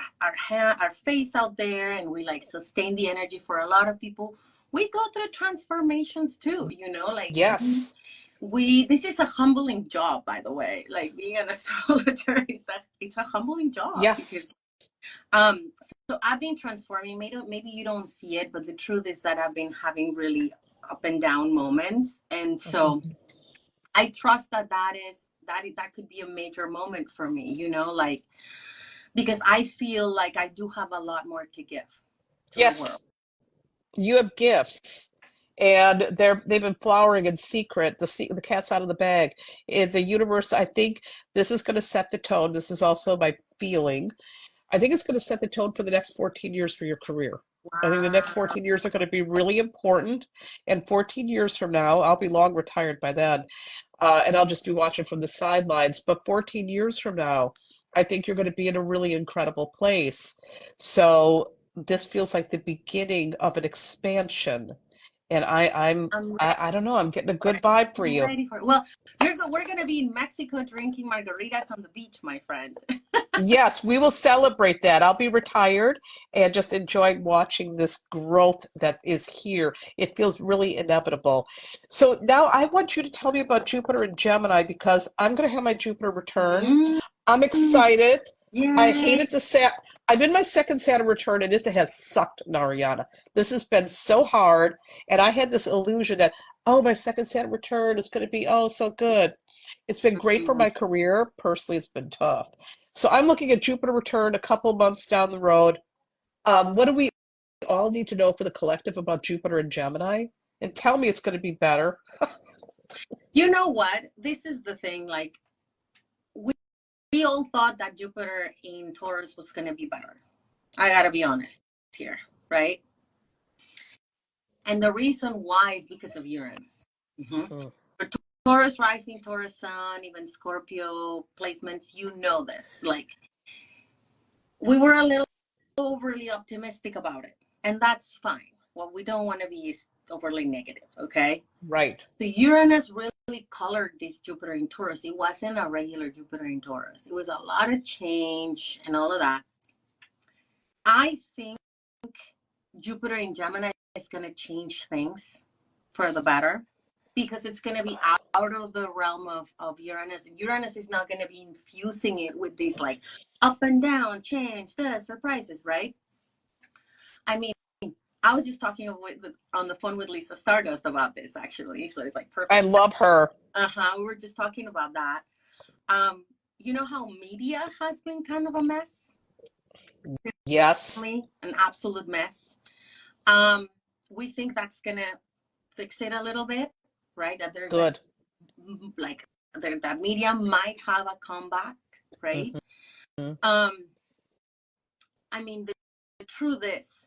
face out there, and we like sustain the energy for a lot of people. We go through transformations too, like Yes. we this is a humbling job, by the way. Like being an astrologer, it's a humbling job, Yes. because so I've been transforming. Maybe you don't see it, but the truth is that I've been having really up and down moments, and so Mhm. I trust that could be a major moment for me, like, because I feel like I do have a lot more to give to the world. Yes, you have gifts. And they've been flowering in secret. The cat's out of the bag. In the universe, I think this is going to set the tone. This is also my feeling. I think it's going to set the tone for the next 14 years for your career. I think the next Wow. 14 years are going to be really important. And 14 years from now, I'll be long retired by then. And I'll just be watching from the sidelines. But 14 years from now, I think you're going to be in a really incredible place. So this feels like the beginning of an expansion. And I'm I don't know, I'm getting a for good it. vibe for I'm you. ready for it. Well, we're gonna be in Mexico drinking margaritas on the beach, my friend. Yes, we will celebrate that. I'll be retired and just enjoy watching this growth that is here. It feels really inevitable. So now I want you to tell me about Jupiter and Gemini because I'm going to have my Jupiter return. Mm, I'm excited. I yay. hated the Sat. I'm in my second Saturn return, and it has sucked, Nariana. This has been so hard, and I had this illusion that, oh, my second Saturn return is going to be oh so good. It's been great for Mm. my career. Personally, it's been tough. So I'm looking at Jupiter return a couple months down the road. What do we all need to know for the collective about Jupiter and Gemini? And tell me it's going to be better. You know what? This is the thing. Like we, we all thought that Jupiter in Taurus was gonna be better. I gotta be honest here, right? And the reason why is because of Uranus. Mhm. Mm, For Taurus rising, Taurus sun, even Scorpio placements, you know this. Like we were a little overly optimistic about it, and that's fine. What we don't want to be is overly negative, okay? right. So Uranus really colored this Jupiter in Taurus. It wasn't a regular Jupiter in Taurus. It was a lot of change and all of that. I think Jupiter in Gemini is going to change things for the better because it's going to be out of the realm of Uranus. Uranus is not going to be infusing it with these like up and down, change, the surprises, right? I mean, I was just talking on the phone with Lisa Stardust about this actually, so it's like I perfect. love her. We were just talking about that. You know how media has been kind of a mess, Yes. an absolute mess. Um, we think that's gonna fix it a little bit, right? That they're gonna Good. like that media might have a comeback, right? Hmm. Um, I mean, the truth is,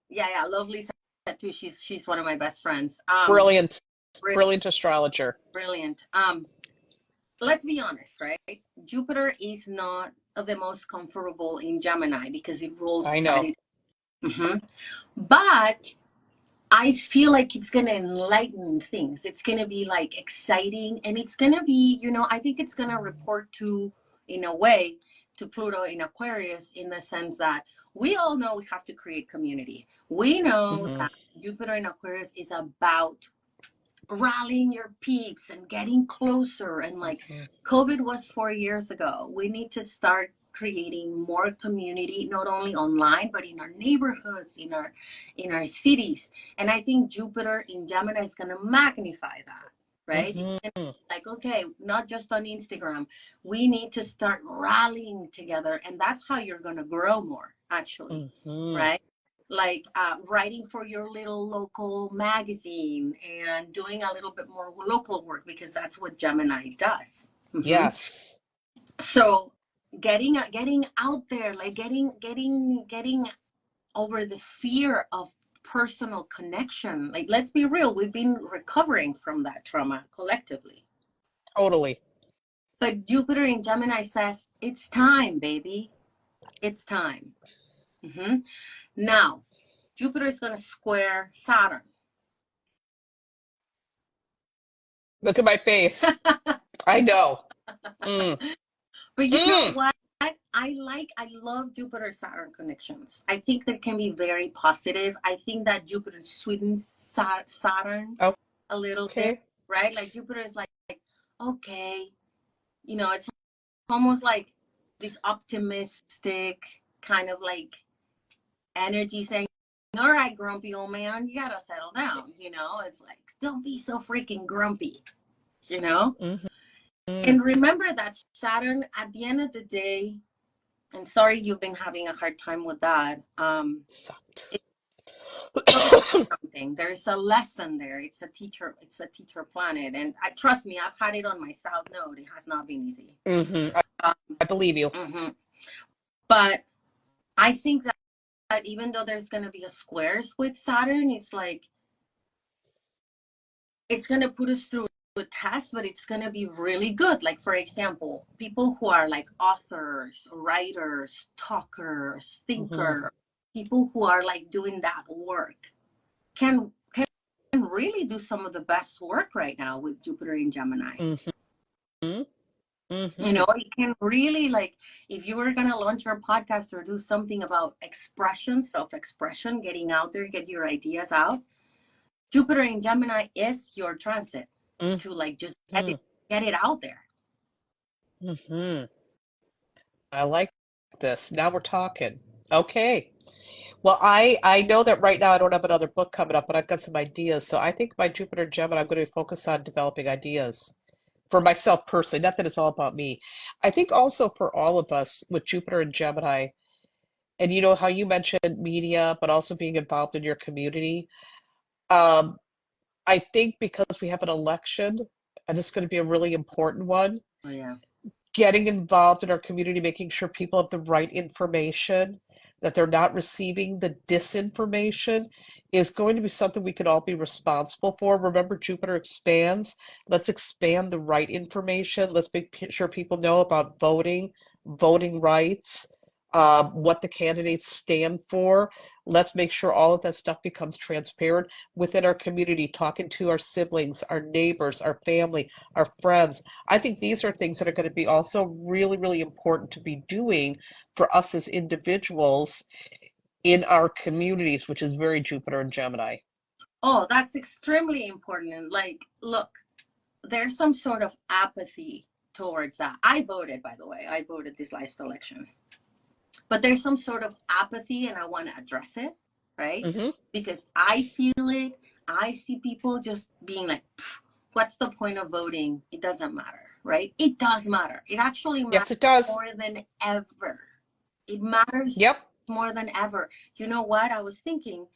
yeah, love Lisa too. She's one of my best friends. Brilliant. Brilliant astrologer. Brilliant. Let's be honest, right? Jupiter is not the most comfortable in Gemini because it rules I know. decided. Mhm. But I feel like it's gonna enlighten things. It's gonna be like exciting, and it's gonna be, I think it's gonna report to, in a way, to Pluto in Aquarius in the sense that we all know we have to create community. We know Hmm. that Jupiter in Aquarius is about rallying your peeps and getting closer, and like Hmm. COVID was 4 years ago. We need to start creating more community, not only online but in our neighborhoods, in our cities. And I think Jupiter in Gemini is going to magnify that, right? It's Hmm. gonna be like, okay, not just on Instagram, we need to start rallying together, and that's how you're going to grow more actually, Hmm. right? Like writing for your little local magazine and doing a little bit more local work because that's what Gemini does. Hmm. Yes. So getting out there, like getting over the fear of personal connection. Like let's be real, we've been recovering from that trauma collectively. Totally. But Jupiter in Gemini says it's time, baby. It's time. Hmm. Now, Jupiter is going to square Saturn. Look at my face. I know. Mm. But you know Mm. what? I love Jupiter Saturn connections. I think they can be very positive. I think that Jupiter sweetens Saturn a little bit, Okay. right? Like Jupiter is like, okay, it's almost like this optimistic kind of like energy saying, all right, grumpy old man, you gotta settle down. It's like, don't be so freaking grumpy, you know? Hmm. And remember that Saturn, at the end of the day, and sorry you've been having a hard time with that. Sucked. It shows something. There is a lesson there. It's a teacher planet. And trust me, I've had it on my south node. It has not been easy. Hmm. Um, I believe you. mhm. But I think even though there's going to be a squares with Saturn, it's like it's going to put us through a test, but it's going to be really good. Like, for example, people who are like authors, writers, talkers, Hmm. thinkers, people who are like doing that work can really do some of the best work right now with Jupiter in Gemini. Hmm. You Hmm. know, it can really, like, if you were going to launch your podcast or do something about expression, self-expression, getting out there, get your ideas out, Jupiter in Gemini is your transit to like just Hmm. get it out there. Hmm. I like this. Now we're talking. Okay. Well, I know that right now I don't have another book coming up, but I've got some ideas. So I think my Jupiter and Gemini, I'm going to focus on developing ideas for myself personally. Not that it's all about me. I think also for all of us with Jupiter and Gemini, and you know how you mentioned media, but also being involved in your community. Um, I think because we have an election, and it's going to be a really important one, Oh yeah. getting involved in our community, making sure people have the right information, that they're not receiving the disinformation, is going to be something we can all be responsible for. Remember, Jupiter expands. Let's expand the right information. Let's make sure people know about voting, voting rights, what the candidates stand for. Let's make sure all of that stuff becomes transparent within our community, talking to our siblings, our neighbors, our family, our friends. I think these are things that are going to be also really, really important to be doing for us as individuals in our communities, which is very Jupiter and Gemini. Oh, that's extremely important. And like, look, there's some sort of apathy towards that. I voted, by the way. I voted this last election. But there's some sort of apathy, and I want to address it, right? Hmm. Because I feel it. I see people just being like, what's the point of voting? It doesn't matter, right? It does matter. It actually matters Yes, it does. more than ever. It matters Yep. more than ever. You know what? I was thinking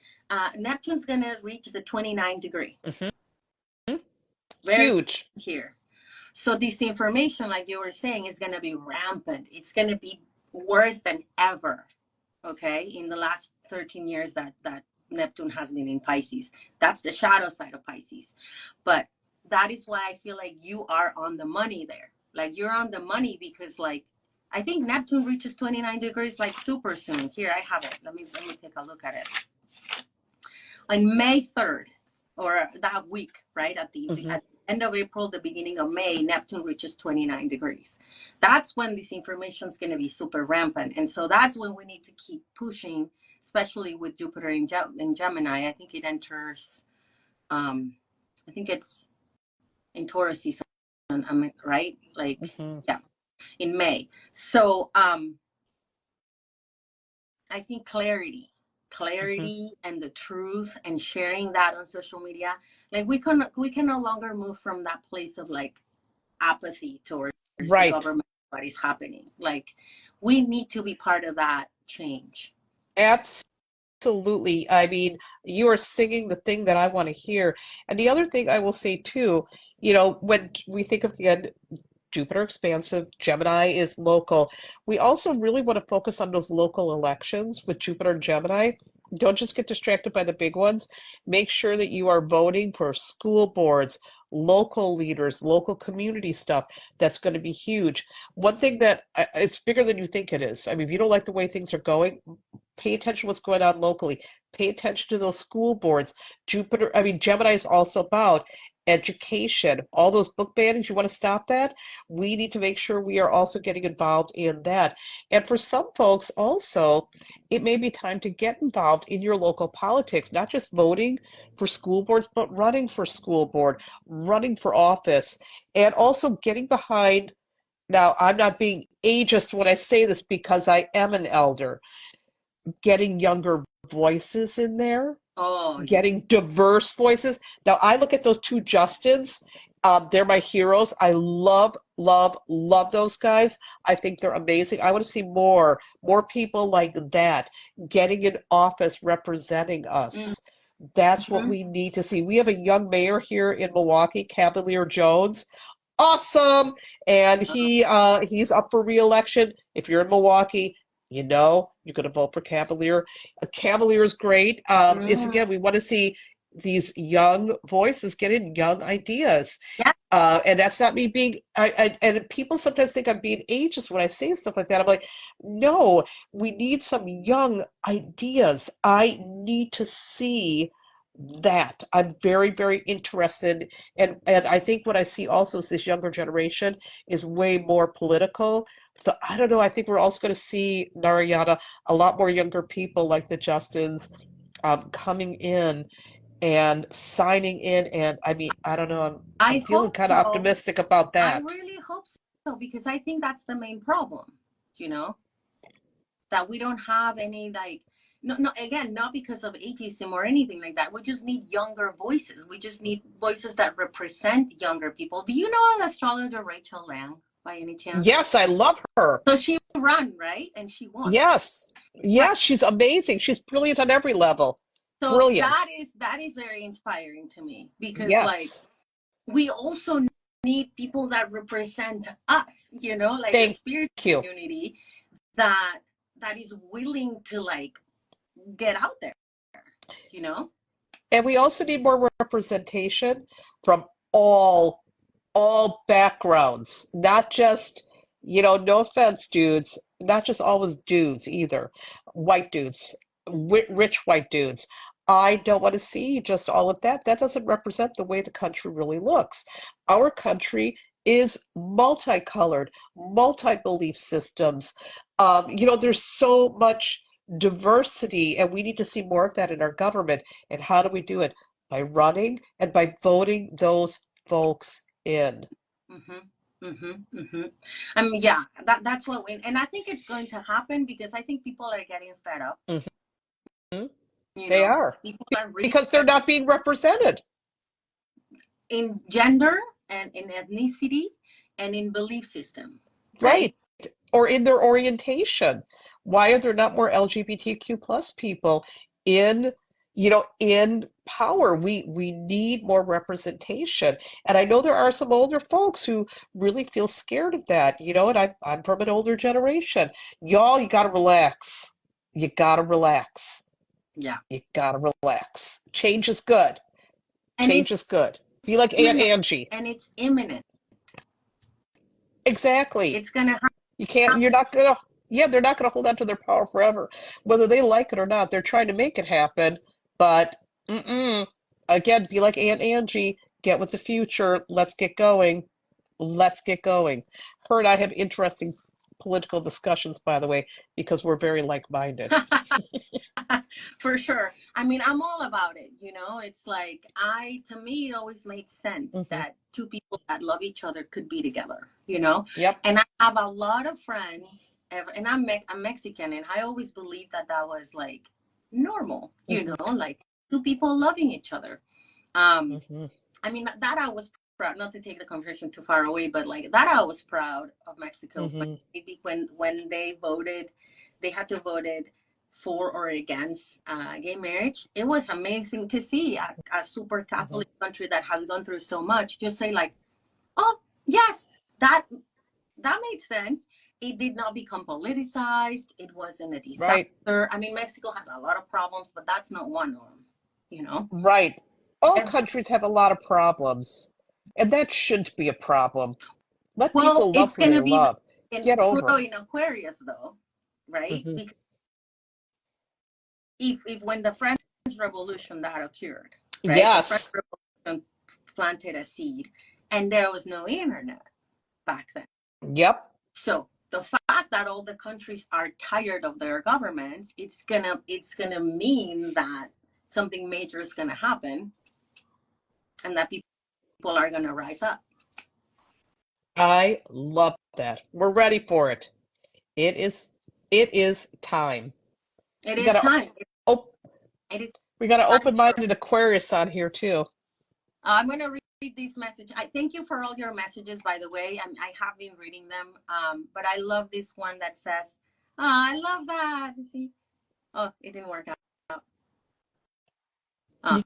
Neptune's going to reach the 29 degree. Hmm. Very Huge. here. So this information, like you were saying, is going to be rampant. It's going to be worse than ever. Okay, in the last 13 years that Neptune has been in Pisces. That's the shadow side of Pisces. But that is why I feel like you are on the money there. Like you're on the money because like I think Neptune reaches 29 degrees like super soon. Here I have it. Let me take a look at it. On May 3rd, or that week, right? Hmm. At the end of April, the beginning of May, Neptune reaches 29 degrees. That's when this information is going to be super rampant. And so that's when we need to keep pushing, especially with Jupiter in Gemini. I think it enters, I think it's in Taurus season, I mean, right? Like, Hmm. yeah, in May. So I think Hmm. clarity and the truth and sharing that on social media, like we can no longer move from that place of like apathy towards the Right. government, what is happening. Like we need to be part of that change. Absolutely. I mean, you are singing the thing that I want to hear. And the other thing I will say too, when we think of again Jupiter expansive, Gemini is local. We also really want to focus on those local elections with Jupiter and Gemini. Don't just get distracted by the big ones. Make sure that you are voting for school boards, local leaders, local community stuff. That's going to be huge. One thing that it's bigger than you think it is. I mean, if you don't like the way things are going, pay attention to what's going on locally. Pay attention to those school boards. Gemini is also about education. All those book bannings, you want to stop that? We need to make sure we are also getting involved in that. And for some folks also, it may be time to get involved in your local politics, not just voting for school boards, but running for school board, running for office, and also getting behind. Now, I'm not being ageist when I say this because I am an elder, getting younger voices in there, Oh yeah. getting diverse voices. Now, I look at those two Justins. They're my heroes. I love, love, love those guys. I think they're amazing. I want to see more people like that getting in office representing us. That's what Mm-hmm. we need to see. We have a young mayor here in Milwaukee, Cavalier Jones. Awesome. And he's up for re-election. If you're in Milwaukee, you're going to vote for Cavalier. A Cavalier is great. It's Mm, again, we want to see these young voices get in, young ideas. yeah, And that's not me being, and people sometimes think I'm being ageist when I say stuff like that. I'm like, no, we need some young ideas. I need to see that. I'm very, very interested. And I think what I see also is this younger generation is way more political. So I don't know. I think we're also going to see, Narayana, a lot more younger people like the Justins coming in and signing in. And I mean, I don't know, I'm I feeling hope kind of so. optimistic about I that. really hope so because I think that's the main problem, you know, that we don't have any like no, no, again, not because of ageism or anything like that. We just need younger voices. We just need voices that represent younger people. Do you know an astrologer, Rachel Lang, by any chance? Yes, I love her. So she ran, right? And she won. Yes. Right. Yes, she's amazing. She's brilliant on every level. So Brilliant. that is very inspiring to me because like Yes. we also need people that represent us, you know, like the Thank spirit you. community that is willing to like get out there, you know? And we also need more representation from all all backgrounds, not just, no offense, dudes, not just always dudes either. White dudes, rich white dudes. I don't want to see just all of that. That doesn't represent the way the country really looks. Our country is multicolored, multi-belief systems. There's so much diversity, and we need to see more of that in our government. And how do we do it? By running and by voting those folks in. Mm-hmm. Mm-hmm. Mm-hmm. I mean, yeah, that's what we, and I think it's going to happen because I think people are getting fed up, Mhm. you They know, are people are really because they're not being represented, in gender and in ethnicity and in belief system, right? right? Or in their orientation. Why are there not more LGBTQ plus people in, in power? We need more representation. And I know there are some older folks who really feel scared of that, and I'm from an older generation. Y'all, you gotta relax. You gotta relax. Yeah. You gotta relax. Change is good. And Change is good. Be like Aunt imminent Angie. and it's imminent. Exactly. It's gonna You're happen. not gonna, yeah, they're not gonna hold on to their power forever. Whether they like it or not, they're trying to make it happen. But, again, be like Aunt Angie, get with the future. Let's get going. Let's get going. Her and I have interesting political discussions, by the way, because we're very like-minded. For sure. I mean, I'm all about it, you know? It's like to me it always made sense Hmm. that two people that love each other could be together, you know? Yep. And I have a lot of friends and I'm Mexican and I always believed that that was like normal, you Hmm. know, like two people loving each other. Um Hmm. I mean that I was proud, not to take the conversation too far away, but like that I was proud of Mexico when Hmm. they voted, they had to vote it for or against gay marriage. It was amazing to see a super Hmm. Catholic country that has gone through so much just say like, oh yes, that made sense. It did not become politicized. It wasn't a Right. disaster. I mean, Mexico has a lot of problems, but that's not one of them, you know. Right. All countries have a lot of problems, and that shouldn't be a problem. Let Well, people love it's who they gonna be love. in Get over Pluto it. in Aquarius, though, right? Hmm. Because if when the French Revolution that occurred, right, the French Yes. Revolution planted a seed, and there was no internet back then. Yep. So the fact that all the countries are tired of their governments, it's gonna mean that something major is gonna happen, and that people are gonna rise up. I love that. We're ready for it. It is it is time. It We is got a time. op It is we got an time for open-minded Aquarius on here too. I'm going to read this message. I thank you for all your messages, by the way. I have been reading them, but I love this one that says, oh, I love that. See? Oh, it didn't work out. Oh, You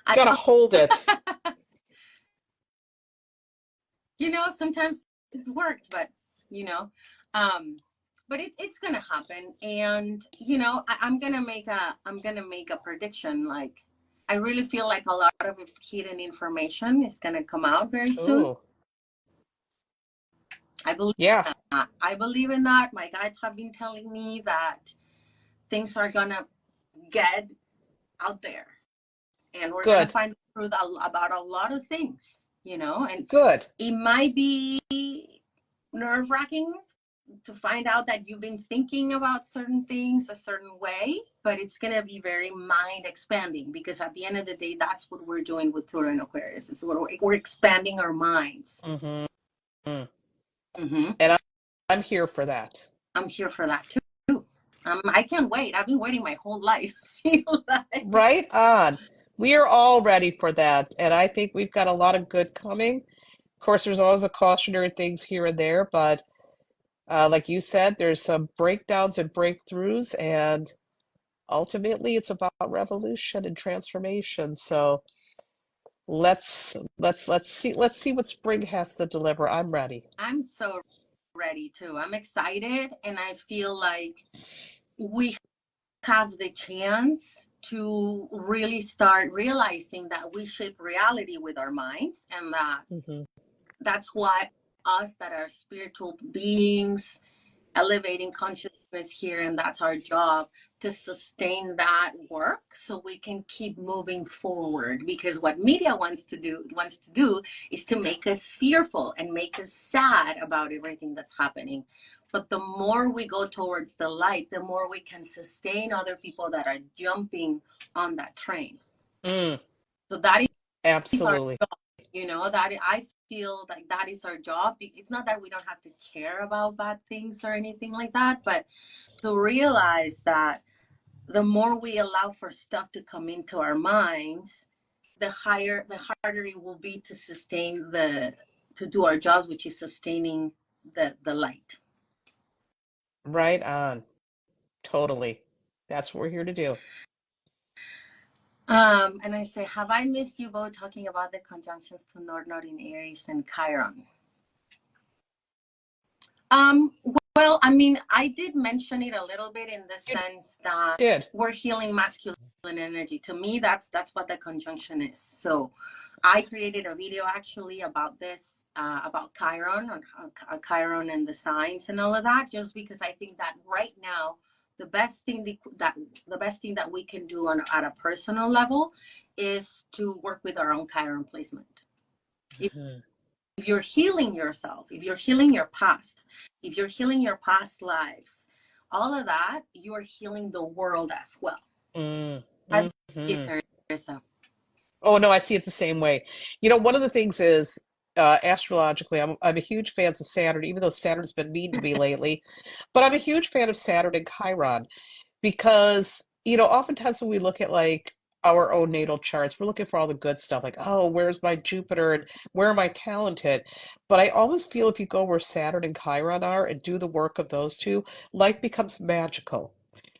I gotta love, hold it. sometimes it worked, but, you know, um, but it's gonna happen. And I'm gonna make a prediction. Like, I really feel like a lot of hidden information is gonna come out very soon. Oh, I believe yeah, in that. I believe in that. My guides have been telling me that things are gonna get out there, and we're gonna good, find the truth about a lot of things. And good. it might be nerve wracking to find out that you've been thinking about certain things a certain way, but it's going to be very mind expanding, because at the end of the day, that's what we're doing with Pluto and Aquarius. It's what we're expanding our minds. Hmm. Hmm. And I'm here for that. I'm here for that too. I can't wait. I've been waiting my whole life. I feel like. Right on. We are all ready for that, and I think we've got a lot of good coming. Of course, there's always the cautionary things here and there, but like you said, there's some breakdowns and breakthroughs, and ultimately it's about revolution and transformation. So let's see what spring has to deliver. I'm ready. I'm so ready too. I'm excited, and I feel like we have the chance to really start realizing that we shape reality with our minds, and Hmm. that's why us that are spiritual beings elevating consciousness here, and that's our job, to sustain that work so we can keep moving forward. Because what media wants to do is to make us fearful and make us sad about everything that's happening. But the more we go towards the light, the more we can sustain other people that are jumping on that train. Mm, So that is our absolutely. job. That I feel like that is our job. It's not that we don't have to care about bad things or anything like that, but to realize that the more we allow for stuff to come into our minds, the harder it will be to sustain to do our jobs, which is sustaining the light. Right on. Totally. That's what we're here to do. And I say, have I missed you both talking about the conjunctions to North Node in Aries and Chiron? Um, well, I mean, I did mention it a little bit in the You sense that did. we're healing masculine energy. To me, that's what the conjunction is. So, I created a video actually about this, about Chiron, on Chiron and the signs and all of that, just because I think that right now the best thing that we can do at a personal level is to work with our own Chiron placement. Mhm. If you're healing yourself, if you're healing your past, if you're healing your past lives, all of that, you're healing the world as well. Mm, How do you mhm. see it, Teresa? Oh no, I see it the same way. One of the things is astrologically, I'm a huge fan of Saturn, even though Saturn's been mean to me lately. But I'm a huge fan of Saturn and Chiron because oftentimes when we look at like our own natal charts, we're looking for all the good stuff, like, oh, where's my Jupiter and where am I talented? But I always feel if you go where Saturn and Chiron are and do the work of those two, life becomes magical.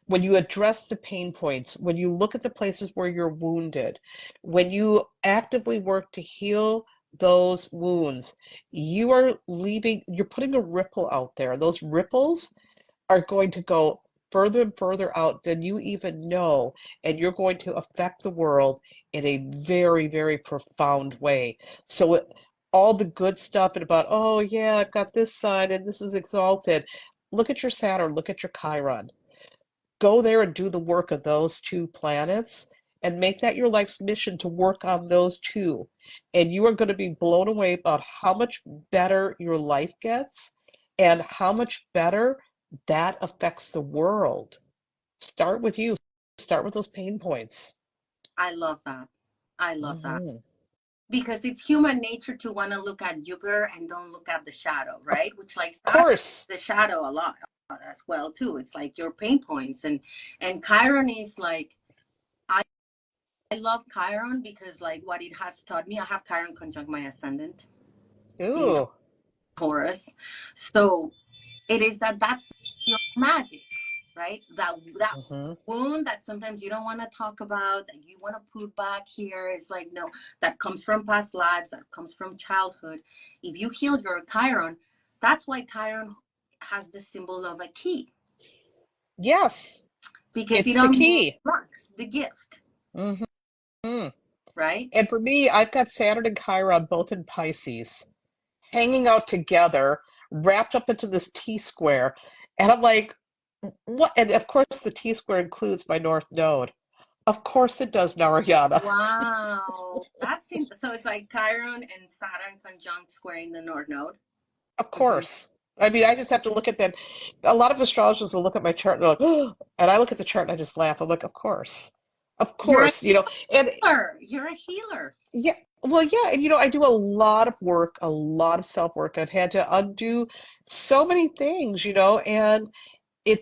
When you address the pain points, when you look at the places where you're wounded, when you actively work to heal those wounds, you're putting a ripple out there. Those ripples are going to go further and further out than you even know, and you're going to affect the world in a very, very profound way. So all the good stuff and about, oh yeah, I've got this sign and this is exalted. Look at your Saturn, look at your Chiron. Go there and do the work of those two planets and make that your life's mission to work on those two. And you are going to be blown away about how much better your life gets and how much better that affects the world. Start with you. Start with those pain points. I love that. I love that. Hmm. Because it's human nature to want to look at Jupiter and don't look at the shadow, Of right? Which, like, Saturn, course. the shadow a lot as well too. It's like your pain points, and Chiron is like, I I love Chiron because, like, what it has taught me. I have Chiron conjunct my ascendant in Ooh. Taurus, so it is that's your magic, right? That Hmm. wound that sometimes you don't want to talk about, that you want to put back here, is like, no, that comes from past lives, that comes from childhood. If you heal your Chiron, that's why Chiron has the symbol of a key Yes, because it it's the key. unlocks the gift, Hmm. right? And for me, I've got Saturn and Chiron both in Pisces, hanging out together, wrapped up into this T square. And I'm like, what? And of course, the T square includes my North Node. Of course it does, Narayana. Wow, so it's like Chiron and Saturn conjunct squaring the North Node. Of Mhm. course. I mean, I just have to look at that. A lot of astrologers will look at my chart and they're like, oh, and I look at the chart and I just laugh. I'm like, of course. Of You're a course, you know. And healer. You're a healer. yeah, well, yeah, and I do a lot of work, a lot of self-work. I've had to undo so many things, and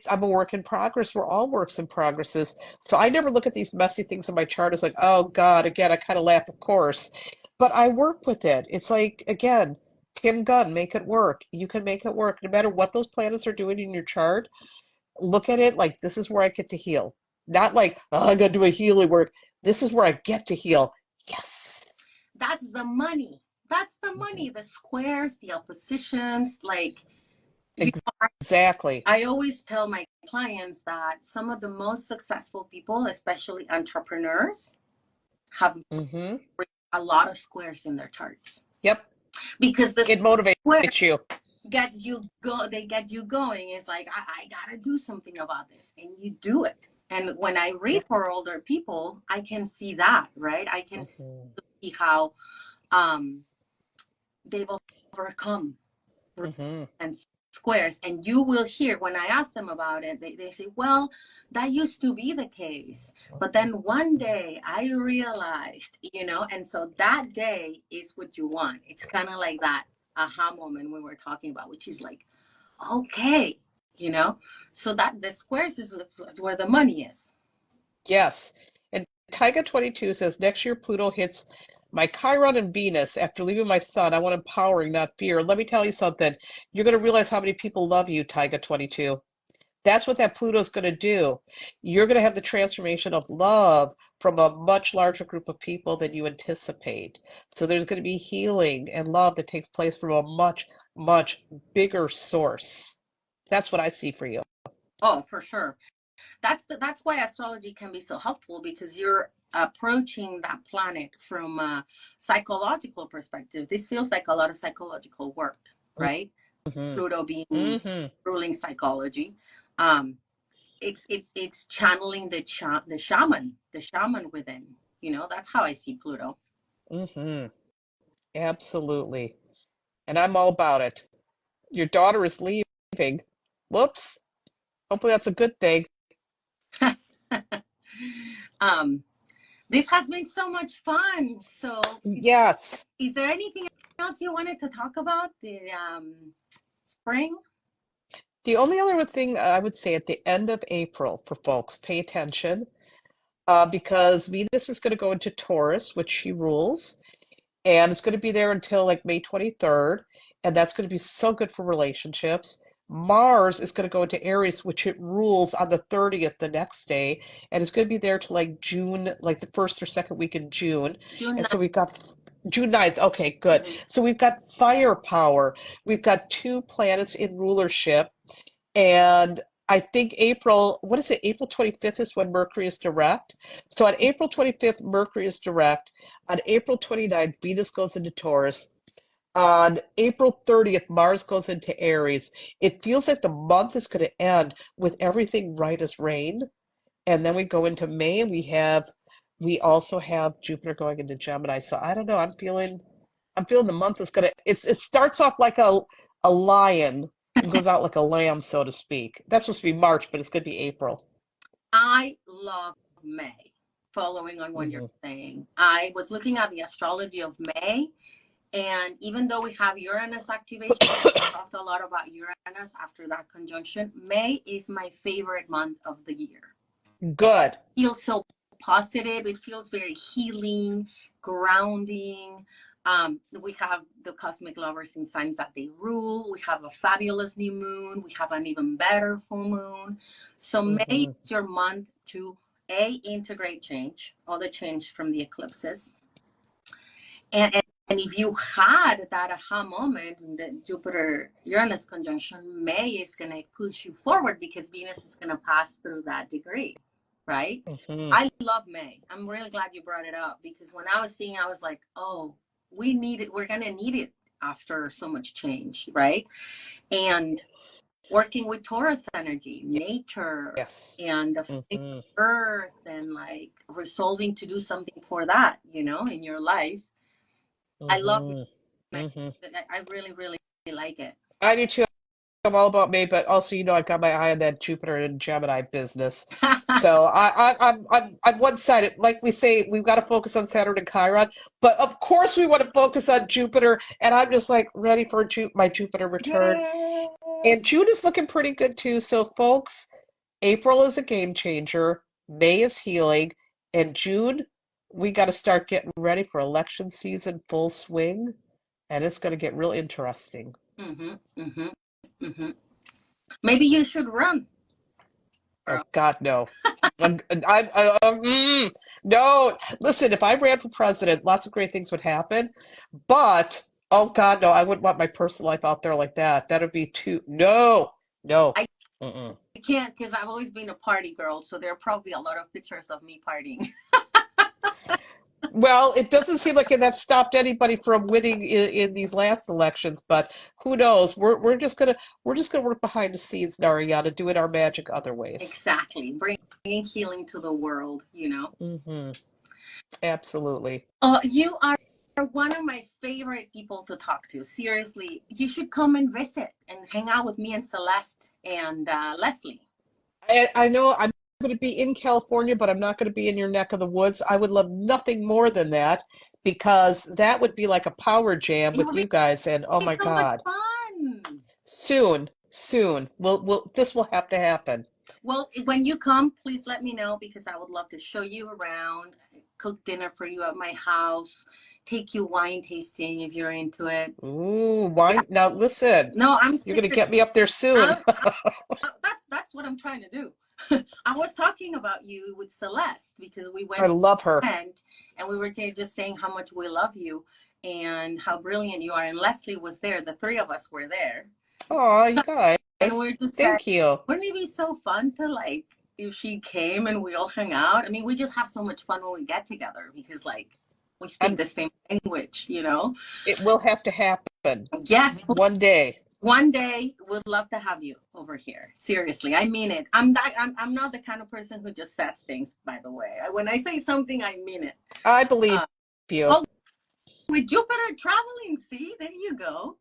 I'm a work in progress. We're all works in progresses. So I never look at these messy things in my chart as like, oh God, again, I kind of laugh, of course. But I work with it. It's like, again, Tim Gunn, make it work. You can make it work. No matter what those planets are doing in your chart, look at it like this is where I get to heal. Not like, oh, I gotta do a healing work. This is where I get to heal. Yes. That's the money. That's the Mhm. money. The squares, the oppositions. Like, you know, Exactly. I always tell my clients that some of the most successful people, especially entrepreneurs, have Hmm. a lot of squares in their charts Yep. because the It square motivates you. gets you go. They get you going. It's like I gotta do something about this, and you do it. And when I read Yep. for older people, I can see that, right? I can Hmm. see how um, they've overcome Hmm. and squares. And you will hear when I ask them about it, they say, well, that used to be the case. But then one day I realized, and so that day is what you want. It's kind of like that aha moment we were talking about, which is like, okay, you know, so that the squares is where the money is. Yes. And Taiga 22 says next year Pluto hits my Chiron and Venus after leaving my sun. I want empowering, not fear. Let me tell you something. You're going to realize how many people love you, Taiga 22. That's what that Pluto's going to do. You're going to have the transformation of love from a much larger group of people than you anticipate. So there's going to be healing and love that takes place from a much, much bigger source. That's what I see for you. Oh, for sure. That's why astrology can be so helpful because you're approaching that planet from a psychological perspective. This feels like a lot of psychological work, right? Hmm. Pluto being Hmm. ruling psychology. Um, it's channeling the shaman within. That's how I see Pluto. Hmm. Absolutely. And I'm all about it. Your daughter is leaving. Whoops. Hopefully that's a good thing. um, this has been so much fun. So, Yes. is there anything else you wanted to talk about the spring? The only other thing I would say at the end of April for folks, pay attention because Venus is going to go into Taurus, which she rules, and it's going to be there until like May 23rd, and that's going to be so good for relationships. Mars is going to go into Aries, which it rules on the 30th, the next day, and it's going to be there till like June, like the first or second week in June. June And so 9th. we've got June 9th. Okay, good. Mhm. So we've got firepower. We've got two planets in rulership. And I think what is it? April 25th is when Mercury is direct. So on April 25th, Mercury is direct. On April 29th, Venus goes into Taurus. On April 30th, Mars goes into Aries. It feels like the month is going to end with everything right as rain. And then we go into May and we also have Jupiter going into Gemini. So I don't know. I'm feeling the month is gonna it starts off like a lion and goes out like a lamb, so to speak. That's supposed to be March, but it's gonna be April. I love May. Following on what you're Hmm. saying, I was looking at the astrology of May, and even though we have Uranus activation, talked a lot about Uranus after that conjunction. May is my favorite month of the year. Good. Feels so positive. It feels very healing, grounding. We have the cosmic lovers in signs that they rule. We have a fabulous new moon. We have an even better full moon. So May Hmm. is your month to integrate change, all the change from the eclipses, and And if you had that aha moment, the Jupiter-Uranus conjunction, May is going to push you forward because Venus is going to pass through that degree, right? Hmm. I love May. I'm really glad you brought it up because when I was seeing, I was like, oh, we need it. We're going to need it after so much change, right? And working with Taurus energy, nature, Yes. and the Hmm. earth, and like resolving to do something for that, in your life. I love Hmm. May. Hmm. I really, really like it. I do too. I'm all about me, but also, I've got my eye on that Jupiter and Gemini business. So I'm one-sided. Like we say, we've got to focus on Saturn and Chiron, but of course we want to focus on Jupiter. And I'm just like ready for my Jupiter return. Yay! And June is looking pretty good too. So, folks, April is a game changer. May is healing, and June, we got to start getting ready for election season full swing, and it's going to get real interesting. Mm-hmm, mm-hmm, mm-hmm. Maybe you should run, Oh girl. God, no. No. Listen, if I ran for president, lots of great things would happen. But oh God, no, I wouldn't want my personal life out there like that. That'd be too. No, no. I Mm-mm. can't because I've always been a party girl, so there are probably a lot of pictures of me partying. Well, it doesn't seem like that stopped anybody from winning in these last elections, but who knows? We're just gonna work behind the scenes, Nariana, doing our magic other ways. Exactly. Bringing healing to the world. Hmm. Absolutely. You are one of my favorite people to talk to. Seriously, you should come and visit and hang out with me and Celeste and Leslie. I know I'm going to be in California, but I'm not going to be in your neck of the woods. I would love nothing more than that because that would be like a power jam It with will you guys. And oh be my so much God, fun. soon, soon, this will have to happen. Well, when you come, please let me know because I would love to show you around, cook dinner for you at my house, take you wine tasting if you're into it. Ooh, Yeah, why? Now listen, no, I'm you're going to serious. get me up there soon. I, that's what I'm trying to do. I was talking about you with Celeste because we I went love her. and we were just saying how much we love you and how brilliant you are. And Leslie was there. The three of us were there, Oh, you guys, and we're just saying, thank you. wouldn't it be so fun to like if she came and we all hang out? I mean, we just have so much fun when we get together because like we speak I'm, the same language. it will have to happen Yes, one day. one day we'd love to have you over here. Seriously, I mean it. I'm not the kind of person who just says things, by the way. When I say something, I mean it. I believe Uh, you. oh, with Jupiter traveling, see, there you go.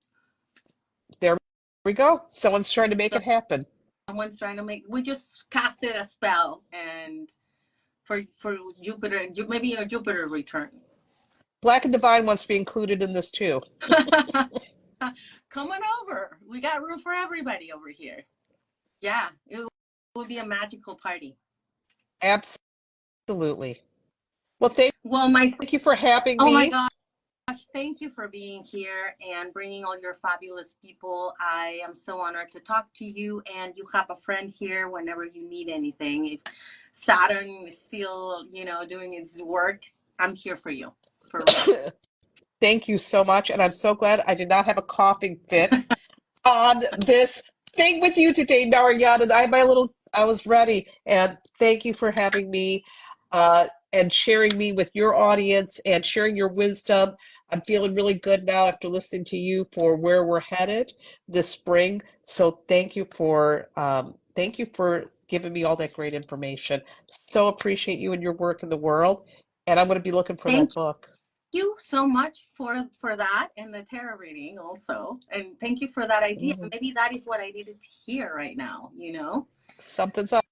There we go. Someone's trying to make So it happen. someone's trying to we just casted a spell and for Jupiter, maybe your Jupiter return. Black and Divine wants to be included in this too. Come on over. We got room for everybody over here. Yeah, it will be a magical party. Absolutely. Well, thank Well, my you for having oh my me. gosh, thank you for being here and bringing all your fabulous people. I am so honored to talk to you, and you have a friend here whenever you need anything. If Saturn is still, doing its work, I'm here for you, for real. Thank you so much. And I'm so glad I did not have a coughing fit on this thing with you today, Narayana. I was ready. And thank you for having me and sharing me with your audience and sharing your wisdom. I'm feeling really good now after listening to you for where we're headed this spring. So thank you for giving me all that great information. So appreciate you and your work in the world. And I'm going to be looking for Thank that book. you so much for that and the tarot reading also, and thank you for that idea. Mhm. Maybe that is what I needed to hear right now. Something's up.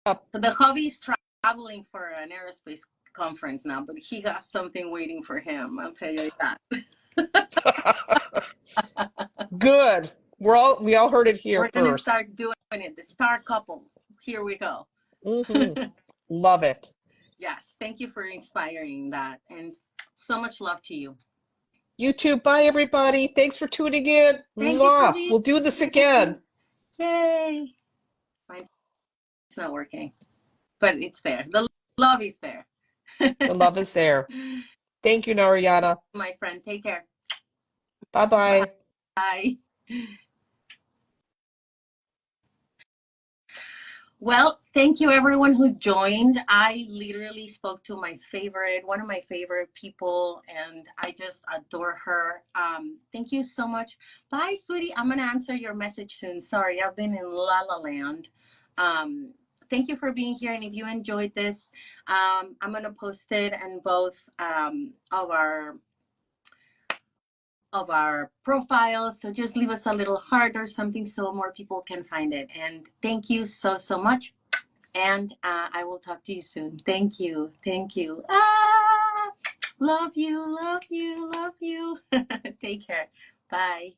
So the hubby's traveling for an aerospace conference now, but he got something waiting for him, I'll tell you that. Good. We all heard it here We're gonna first. start doing it, the star couple. Here we go. Hmm. Love it. Yes, thank you for inspiring that, and so much love to you. You too. Bye, everybody. Thanks for tuning in. Thank you for Mwah. being We'll do this here. again. Yay. Mine's not working, but it's there. The love is there. The love is there. Thank you, Nariana. My friend. Take care. Bye bye. Bye. Well, thank you everyone who joined. I literally spoke to one of my favorite people, and I just adore her. Thank you so much. Bye, sweetie. I'm gonna answer your message soon. Sorry, I've been in La La Land. Thank you for being here, and if you enjoyed this, I'm gonna post it in both of our profiles. So just leave us a little heart or something so more people can find it. And thank you so much. And I will talk to you soon. Thank you. Thank you. Love you. Love you. Love you. Take care. Bye.